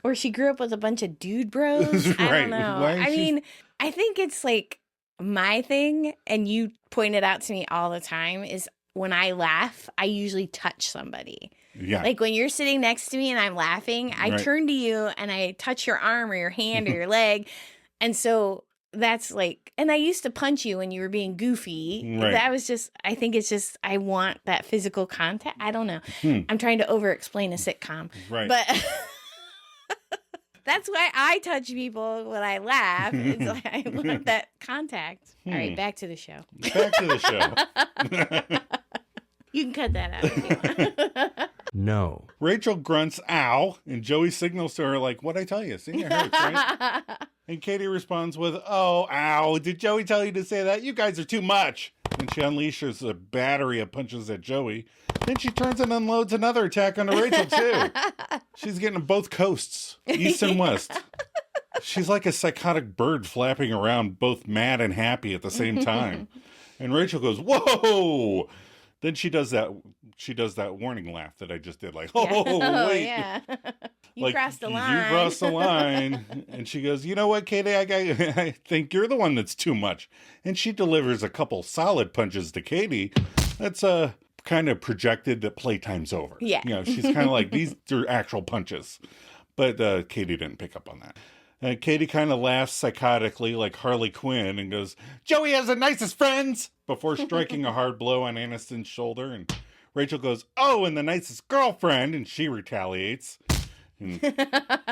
Or she grew up with a bunch of dude bros. I don't know. I think it's like my thing, and you point it out to me all the time, is when I laugh, I usually touch somebody. Yeah. Like when you're sitting next to me and I'm laughing, I turn to you and I touch your arm or your hand or your leg. And so that's like, and I used to punch you when you were being goofy. Right. That was just, I think it's just, I want that physical contact. I don't know. I'm trying to over explain a sitcom. Right. But that's why I touch people when I laugh. It's like I want that contact. All right, back to the show. Back to the show. You can cut that out if you want. No. Rachel grunts, ow, and Joey signals to her like, what'd I tell you? See, it hurts, right? And Katie responds with, oh, ow, did Joey tell you to say that? You guys are too much. And she unleashes a battery of punches at Joey. Then she turns and unloads another attack onto Rachel, too. She's getting both coasts, east and west. She's like a psychotic bird flapping around, both mad and happy at the same time. And Rachel goes, whoa! Then she does that warning laugh that I just did, like, oh, wait. Yeah. You like, crossed the line. You crossed the line. And she goes, you know what, Katie, I think you're the one that's too much. And she delivers a couple solid punches to Katie. That's kind of projected that playtime's over. Yeah. You know, she's kind of like, these are actual punches. But Katie didn't pick up on that. And Katie kind of laughs psychotically like Harley Quinn and goes, Joey has the nicest friends, before striking a hard blow on Aniston's shoulder. And Rachel goes, oh, and the nicest girlfriend, and she retaliates. And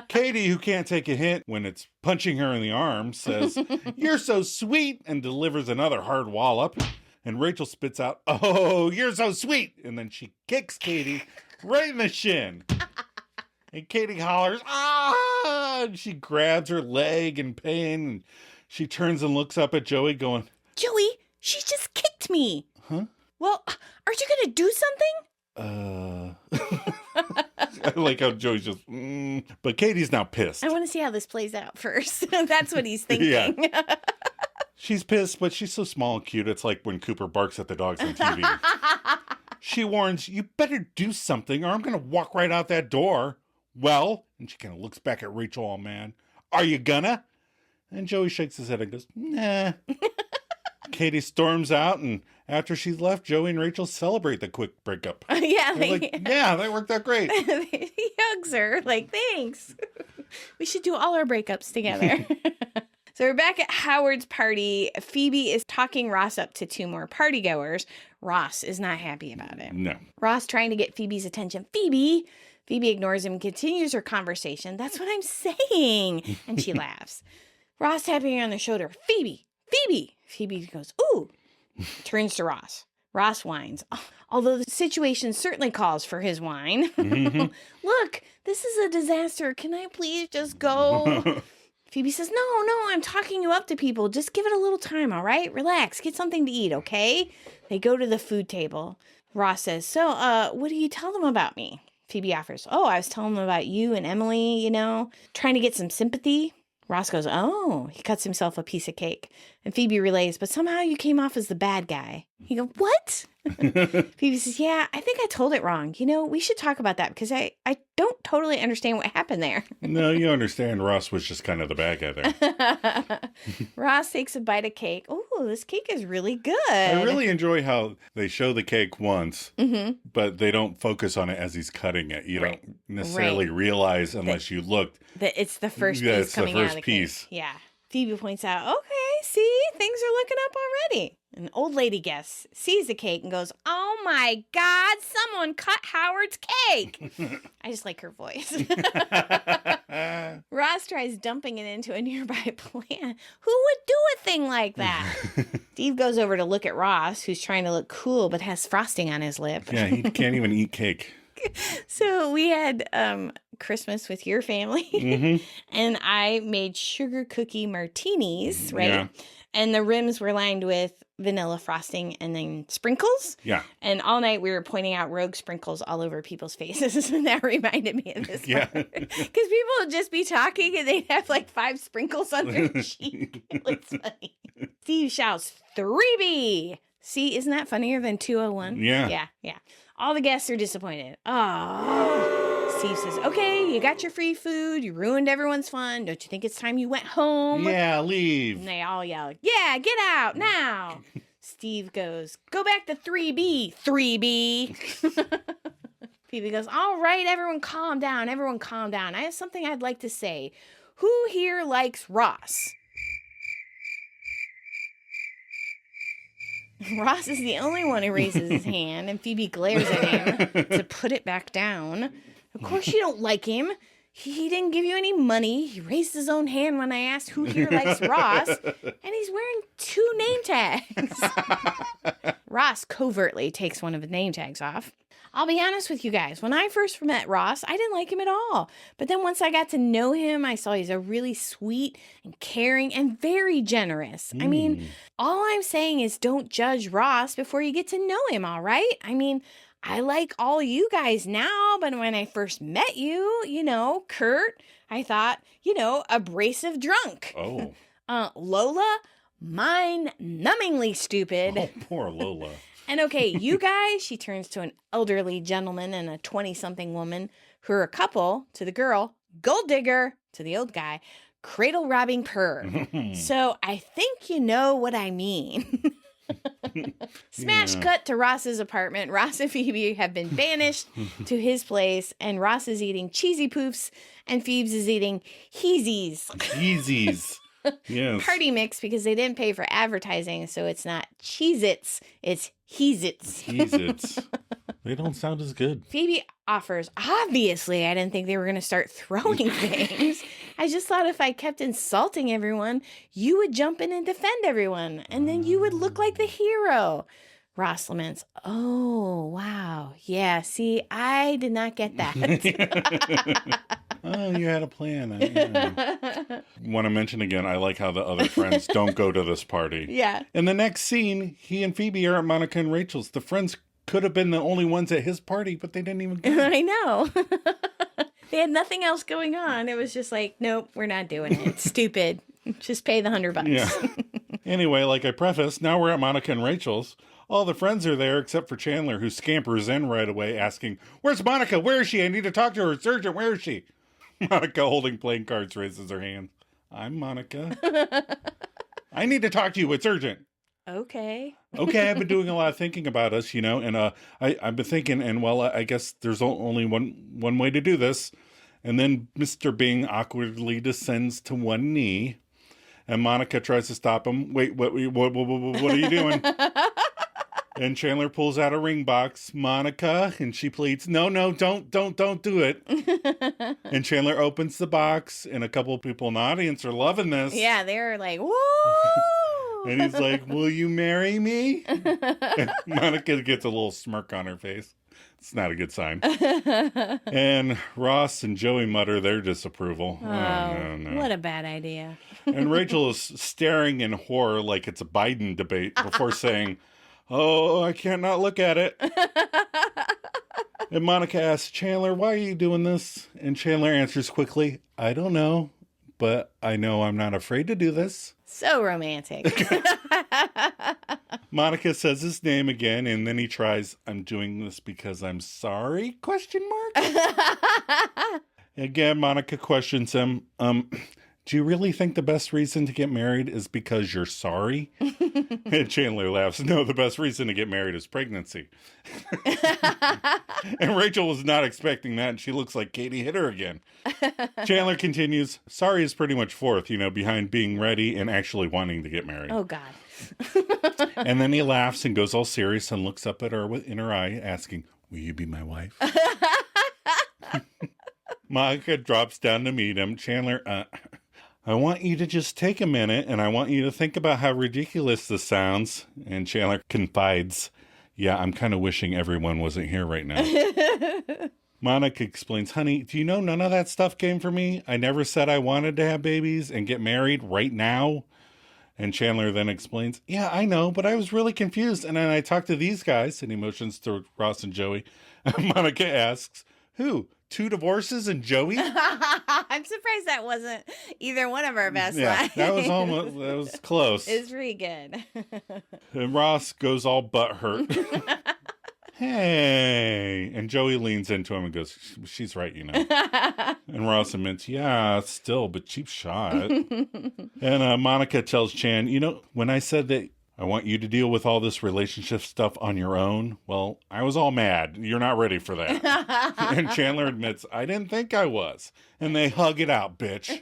Katie, who can't take a hint when it's punching her in the arm, says, you're so sweet, and delivers another hard wallop. And Rachel spits out, oh, you're so sweet. And then she kicks Katie right in the shin. And Katie hollers, ah! And she grabs her leg in pain. And she turns and looks up at Joey going, Joey, she just kicked me. Huh? Well, aren't you going to do something? I like how Joey's just, But Katie's now pissed. I want to see how this plays out first. That's what he's thinking. Yeah. She's pissed, but she's so small and cute. It's like when Cooper barks at the dogs on TV. She warns, you better do something or I'm going to walk right out that door. Well, and she kind of looks back at Rachel all mad. Are you gonna? And Joey shakes his head and goes, nah. Katie storms out, and after she's left, Joey and Rachel celebrate the quick breakup. Yeah. They're like, yeah, that worked out great. He hugs her, like, thanks. We should do all our breakups together. So we're back at Howard's party. Phoebe is talking Ross up to 2 more partygoers. Ross is not happy about it. No. Ross trying to get Phoebe's attention. Phoebe ignores him and continues her conversation. That's what I'm saying. And she laughs. Ross tapping her on the shoulder. Phoebe. Phoebe goes, ooh. Turns to Ross. Ross whines. Although the situation certainly calls for his whine. Mm-hmm. Look, this is a disaster. Can I please just go? Phoebe says, no, I'm talking you up to people. Just give it a little time, all right? Relax. Get something to eat, okay? They go to the food table. Ross says, so, what do you tell them about me? Phoebe offers, oh, I was telling them about you and Emily, trying to get some sympathy. Ross goes, oh, he cuts himself a piece of cake. And Phoebe relays, but somehow you came off as the bad guy. He goes, what? Phoebe says, yeah, I think I told it wrong. We should talk about that because I don't totally understand what happened there. No, you understand. Ross was just kind of the bad guy there. Ross takes a bite of cake. Oh, this cake is really good. I really enjoy how they show the cake once, but they don't focus on it as he's cutting it. You don't necessarily realize unless you looked. That it's the first piece coming out of the cake. Yeah. Phoebe points out, okay, see, things are looking up already. An old lady guest sees the cake and goes, oh my God, someone cut Howard's cake. I just like her voice. Ross tries dumping it into a nearby plant. Who would do a thing like that? Steve goes over to look at Ross, who's trying to look cool but has frosting on his lip. Yeah, he can't even eat cake. So we had Christmas with your family, and I made sugar cookie martinis, right? Yeah. And the rims were lined with vanilla frosting and then sprinkles. Yeah. And all night we were pointing out rogue sprinkles all over people's faces, and that reminded me of this. Yeah. Because people would just be talking and they'd have like 5 sprinkles on their cheek. It's funny. Steve shouts, 3B. See, isn't that funnier than 201? Yeah. Yeah. All the guests are disappointed. Oh. Steve says, okay, you got your free food. You ruined everyone's fun. Don't you think it's time you went home? Yeah, leave. And they all yell, yeah, get out now. Steve goes, go back to 3B, 3B. Phoebe goes, all right, everyone calm down. Everyone calm down. I have something I'd like to say. Who here likes Ross? Ross is the only one who raises his hand, and Phoebe glares at him to put it back down. Of course you don't like him. He didn't give you any money. He raised his own hand when I asked who here likes Ross, and he's wearing 2 name tags. Ross covertly takes one of his name tags off. I'll be honest with you guys. When I first met Ross, I didn't like him at all. But then once I got to know him, I saw he's a really sweet and caring and very generous. I mean, all I'm saying is don't judge Ross before you get to know him, all right? I mean, I like all you guys now, but when I first met you, Kurt, I thought, abrasive drunk. Oh. Lola, mind-numbingly stupid. Oh, poor Lola. And okay, you guys, she turns to an elderly gentleman and a 20-something woman who are a couple, to the girl, gold digger, to the old guy, cradle robbing perv. So I think you know what I mean. Smash cut to Ross's apartment. Ross and Phoebe have been banished to his place, and Ross is eating cheesy poofs, and Phoebes is eating heezies. Heezies. Yes. Party mix because they didn't pay for advertising, so it's not Cheez-Its, it's Heez-Its. Heez-Its. They don't sound as good. Phoebe offers, obviously, I didn't think they were going to start throwing things. I just thought if I kept insulting everyone, you would jump in and defend everyone, and then you would look like the hero. Ross laments, oh, wow. Yeah, see, I did not get that. Oh, you had a plan. Want to mention again, I like how the other friends don't go to this party. Yeah. In the next scene, he and Phoebe are at Monica and Rachel's. The friends could have been the only ones at his party, but they didn't even go. I know. They had nothing else going on. It was just like, nope, we're not doing it. It's stupid. Just pay the $100. Yeah. Anyway, like I prefaced, now we're at Monica and Rachel's. All the friends are there except for Chandler, who scampers in right away asking, where's Monica? Where is she? I need to talk to her. It's urgent. Where is she? Monica, holding playing cards, raises her hand. I'm Monica. I need to talk to you. It's urgent. Okay. Okay, I've been doing a lot of thinking about us, and I've been thinking, and well, I guess there's only one way to do this. And then Mr. Bing awkwardly descends to one knee, and Monica tries to stop him. Wait, what are you doing? And Chandler pulls out a ring box. Monica, and she pleads, no, don't do it. And Chandler opens the box, and a couple of people in the audience are loving this. Yeah, they're like, whoa! And he's like, will you marry me? And Monica gets a little smirk on her face. It's not a good sign. And Ross and Joey mutter their disapproval. Oh, no. What a bad idea. And Rachel is staring in horror like it's a Biden debate before saying, oh, I can't not look at it. And Monica asks Chandler, why are you doing this? And Chandler answers quickly, I don't know, but I know I'm not afraid to do this. So romantic. Monica says his name again, and then he tries, I'm doing this because I'm sorry, ? Again, Monica questions him, do you really think the best reason to get married is because you're sorry? And Chandler laughs. No, the best reason to get married is pregnancy. And Rachel was not expecting that, and she looks like Katie hit her again. Chandler continues, sorry is pretty much fourth, behind being ready and actually wanting to get married. Oh, God. And then he laughs and goes all serious and looks up at her in her eye, asking, will you be my wife? Monica drops down to meet him. Chandler, I want you to just take a minute, and I want you to think about how ridiculous this sounds. And Chandler confides, yeah, I'm kind of wishing everyone wasn't here right now. Monica explains, honey, do you know none of that stuff came from me? I never said I wanted to have babies and get married right now. And Chandler then explains, yeah, I know, but I was really confused. And then I talked to these guys, and he motions to Ross and Joey. Monica asks, who? 2 divorces and Joey? I'm surprised that wasn't either one of our best lines. That was close. It's pretty good. And Ross goes all butthurt. hey. And Joey leans into him and goes, she's right, And Ross admits, yeah, still, but cheap shot. And Monica tells Chan, when I said that I want you to deal with all this relationship stuff on your own, well, I was all mad. You're not ready for that. And Chandler admits, I didn't think I was. And they hug it out, bitch.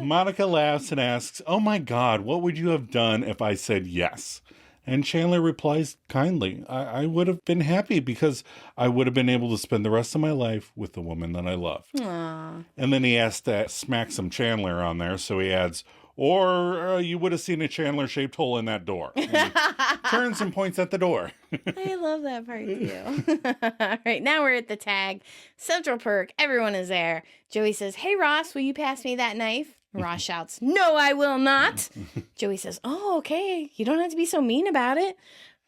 Monica laughs and asks, oh my God, what would you have done if I said yes? And Chandler replies kindly, I would have been happy because I would have been able to spend the rest of my life with the woman that I love. Aww. And then he has to smack some Chandler on there, so he adds, or you would have seen a Chandler-shaped hole in that door. And he turns and points at the door. I love that part, too. All right, now we're at the tag. Central Perk, everyone is there. Joey says, hey, Ross, will you pass me that knife? Ross shouts, no, I will not. Joey says, oh, okay. You don't have to be so mean about it.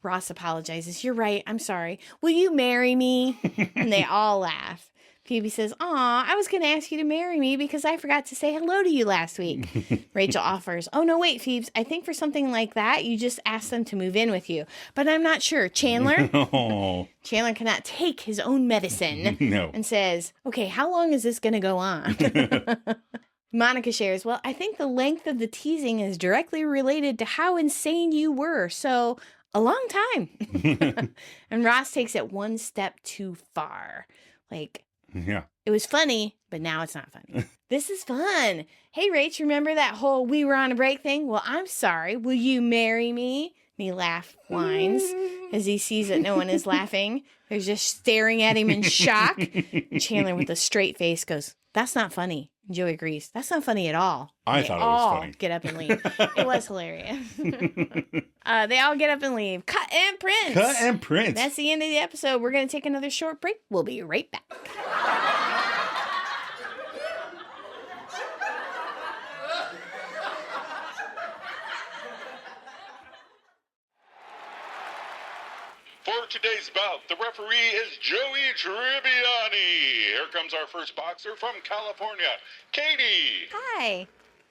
Ross apologizes. You're right. I'm sorry. Will you marry me? And they all laugh. Phoebe says, aw, I was going to ask you to marry me because I forgot to say hello to you last week. Rachel offers, oh, no, wait, Phoebes. I think for something like that, you just asked them to move in with you. But I'm not sure. Chandler? Oh. Chandler cannot take his own medicine. No. And says, okay, how long is this going to go on? Monica shares, well, I think the length of the teasing is directly related to how insane you were. So, a long time. And Ross takes it one step too far. Like, yeah, it was funny, but now it's not funny. This is fun. Hey, Rach, remember that whole we were on a break thing? Well, I'm sorry. Will you marry me? And he whines as he sees that no one is laughing. They're just staring at him in shock. And Chandler, with a straight face, goes, that's not funny. And Joey agrees. That's not funny at all. I thought it was funny. Get up and leave. It was hilarious. They all get up and leave. Cut and print. Cut and print. That's the end of the episode. We're going to take another short break. We'll be right back. For today's bout, the referee is Joey Tribbiani. Here comes our first boxer from California, Katie. Hi.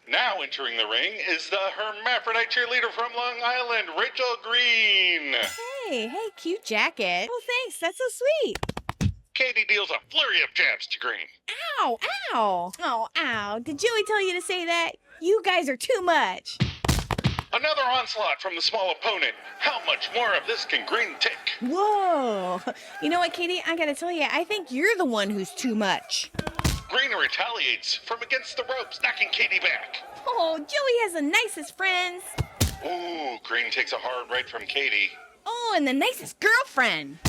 Now entering the ring is the hermaphrodite cheerleader from Long Island, Rachel Green. Hey, cute jacket. Oh, thanks. That's so sweet. Katie deals a flurry of jabs to Green. Ow, ow. Oh, ow. Did Joey tell you to say that? You guys are too much. Another onslaught from the small opponent. How much more of this can Green take? Whoa. You know what, Katie? I gotta tell you, I think you're the one who's too much. Green retaliates from against the ropes, knocking Katie back. Oh, Joey has the nicest friends. Ooh, Green takes a hard right from Katie. Oh, and the nicest girlfriend.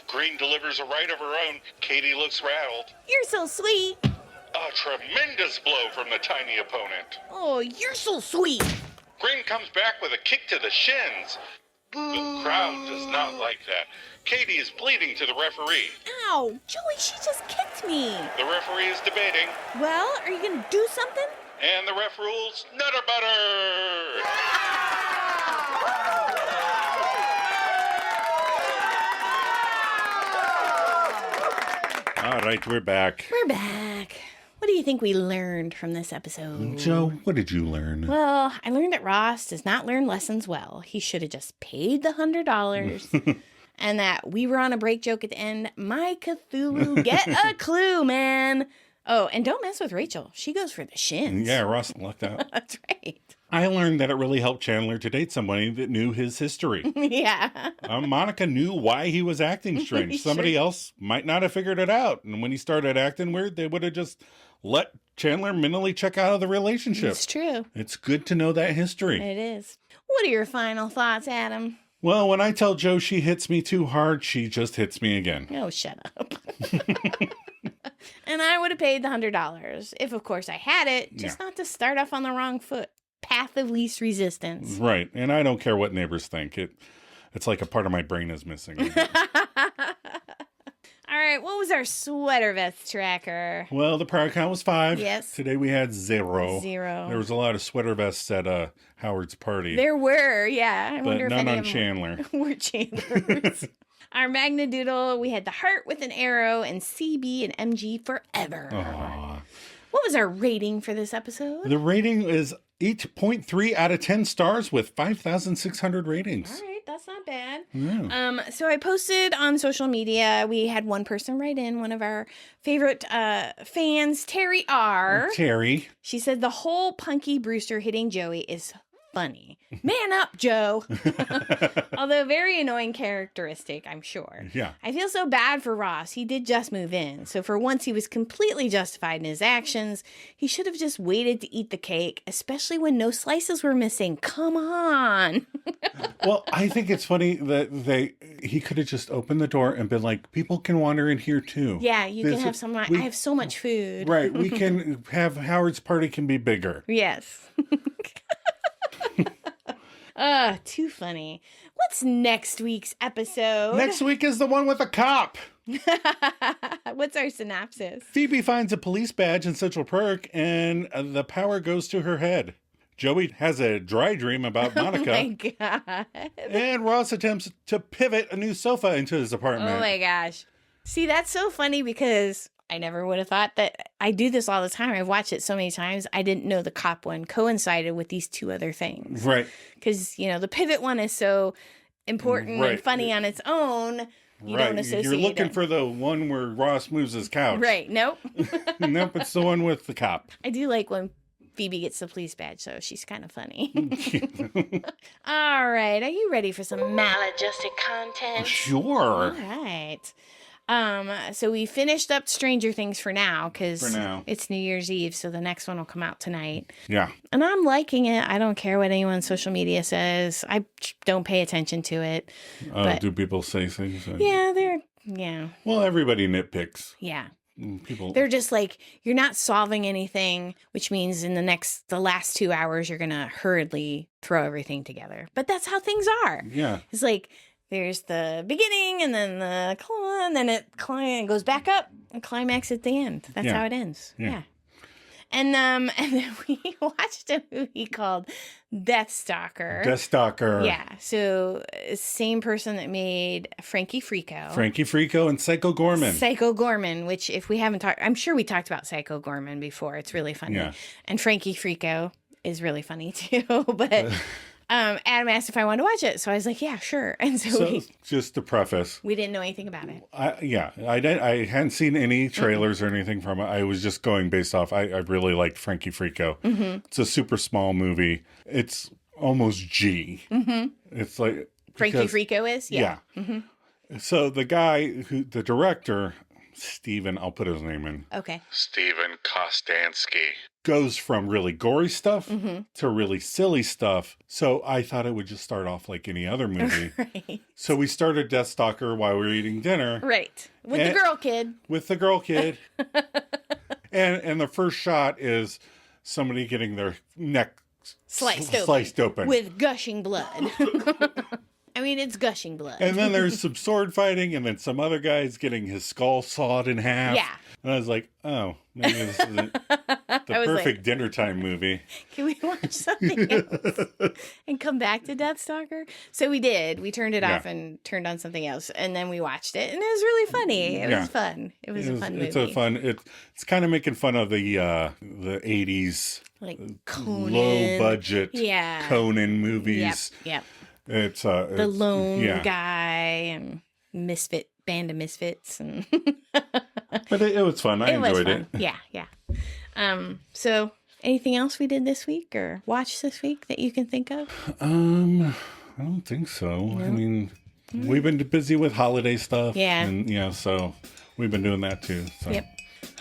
Green delivers a right of her own. Katie looks rattled. You're so sweet. A tremendous blow from the tiny opponent. Oh, you're so sweet. Green comes back with a kick to the shins. The crowd does not like that. Katie is bleeding to the referee. Ow, Joey, she just kicked me. The referee is debating. Well, are you gonna do something? And the ref rules, Nutter Butter! All right, we're back. We're back. What do you think we learned from this episode? Joe, what did you learn? Well, I learned that Ross does not learn lessons well. He should have just paid the $100. And that we were on a break joke at the end. My Cthulhu, get a clue, man. Oh, and don't mess with Rachel. She goes for the shins. Yeah, Ross lucked out. That's right. I learned that it really helped Chandler to date somebody that knew his history. Yeah. Monica knew why he was acting strange. Somebody else might not have figured it out. And when he started acting weird, they would have just let Chandler mentally check out of the relationship. It's true. It's good to know that history. It is. What are your final thoughts, Adam? Well, when I tell Joe she hits me too hard, she just hits me again. Oh, shut up. And I would have paid the $100 if, of course, I had it, just not to start off on the wrong foot. Path of least resistance. Right. And I don't care what neighbors think. It's like a part of my brain is missing. All right, what was our sweater vest tracker? Well, the prior count was 5. Yes. Today we had 0. 0. There was a lot of sweater vests at Howard's party. There were, yeah. I but wonder if none any on of them Chandler. were Chandlers. Our Magnadoodle, we had the heart with an arrow and CB and MG forever. Aww. What was our rating for this episode? The rating is 8.3 out of 10 stars with 5,600 ratings. All right. That's not bad. Yeah. So I posted on social media. We had one person write in, one of our favorite fans, Terry R. Terry. She said the whole Punchy Brewster hitting Joey is funny. Man up, Joe. Although very annoying characteristic, I'm sure. Yeah. I feel so bad for Ross. He did just move in. So for once he was completely justified in his actions. He should have just waited to eat the cake, especially when no slices were missing. Come on. Well, I think it's funny that he could have just opened the door and been like, people can wander in here too. Yeah, you can have some. I have so much food. Right. We can have Howard's party can be bigger. Yes. Too funny. What's next week's episode? Next week is the one with the cop. What's our synopsis? Phoebe finds a police badge in Central Park and the power goes to her head. Joey has a dry dream about Monica. Oh my God. And Ross attempts to pivot a new sofa into his apartment. Oh my gosh. See, that's so funny because I never would have thought that. I do this all the time. I've watched it so many times. I didn't know the cop one coincided with these two other things. Right. Because, the pivot one is so important and funny on its own. You don't associate You're looking it. for the one where Ross moves his couch. Right. Nope. Nope, it's the one with the cop. I do like when Phoebe gets the police badge, so she's kind of funny. All right. Are you ready for some maladjusted content? Sure. All right. So we finished up Stranger Things for now because it's New Year's Eve, so the next one will come out tonight. Yeah. And I'm liking it. I don't care what anyone on social media says. I don't pay attention to it. Do people say things? Yeah. Well, everybody nitpicks. Yeah. People. They're just like, you're not solving anything, which means in the last 2 hours, you're going to hurriedly throw everything together. But that's how things are. Yeah. It's like, there's the beginning and then and then it goes back up and climax at the end. That's how it ends. Yeah. And then we watched a movie called Deathstalker. Yeah. So same person that made Frankie Frico and Psycho Gorman. Which if we haven't talked, I'm sure we talked about Psycho Gorman before. It's really funny. Yeah. And Frankie Frico is really funny too. But Adam asked if I wanted to watch it. So I was like, yeah, sure. And so just to preface, we didn't know anything about it. I hadn't seen any trailers or anything from it. I was just going based off. I really liked Frankie Frico. Mm-hmm. It's a super small movie. It's almost G. Mm-hmm. It's like Frankie Frico is? Yeah. Mm-hmm. So the the director, Steven, I'll put his name in. Okay. Steven Kostansky. Goes from really gory stuff to really silly stuff. So I thought it would just start off like any other movie. Right. So we started Deathstalker while we were eating dinner. Right. With the girl kid. And the first shot is somebody getting their neck sliced open. With gushing blood. I mean, it's gushing blood. And then there's some sword fighting, and then some other guy's getting his skull sawed in half. Yeah. And I was like, oh, maybe this is the perfect dinner time movie. Can we watch something else and come back to Deathstalker? So we did. We turned it off and turned on something else, and then we watched it, and it was really funny. It was fun. It was a fun movie. It's kind of making fun of the 80s, like Conan, low budget Conan movies. Yep. It's the lone guy and band of misfits, and but it was fun. I enjoyed it. Yeah. So anything else we did this week or watched this week that you can think of? I don't think so. No? I mean, we've been busy with holiday stuff. Yeah. And so we've been doing that too. So. Yep.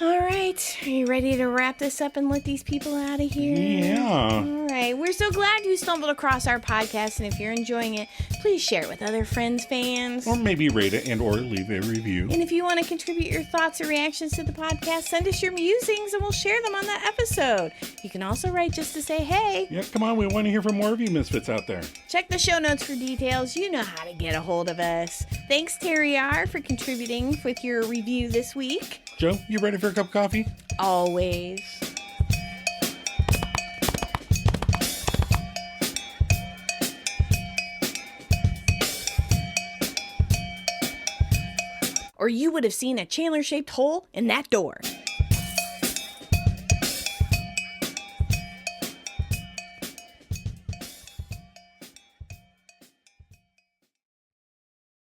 All right. Are you ready to wrap this up and let these people out of here? Yeah. All right. We're so glad you stumbled across our podcast. And if you're enjoying it, please share it with other friends, fans. Or maybe rate it and or leave a review. And if you want to contribute your thoughts or reactions to the podcast, send us your musings and we'll share them on that episode. You can also write just to say, hey. Yeah, come on. We want to hear from more of you misfits out there. Check the show notes for details. You know how to get a hold of us. Thanks, Terry R., for contributing with your review this week. Joe, you ready for a cup of coffee? Always. Or you would have seen a Chandler-shaped hole in that door.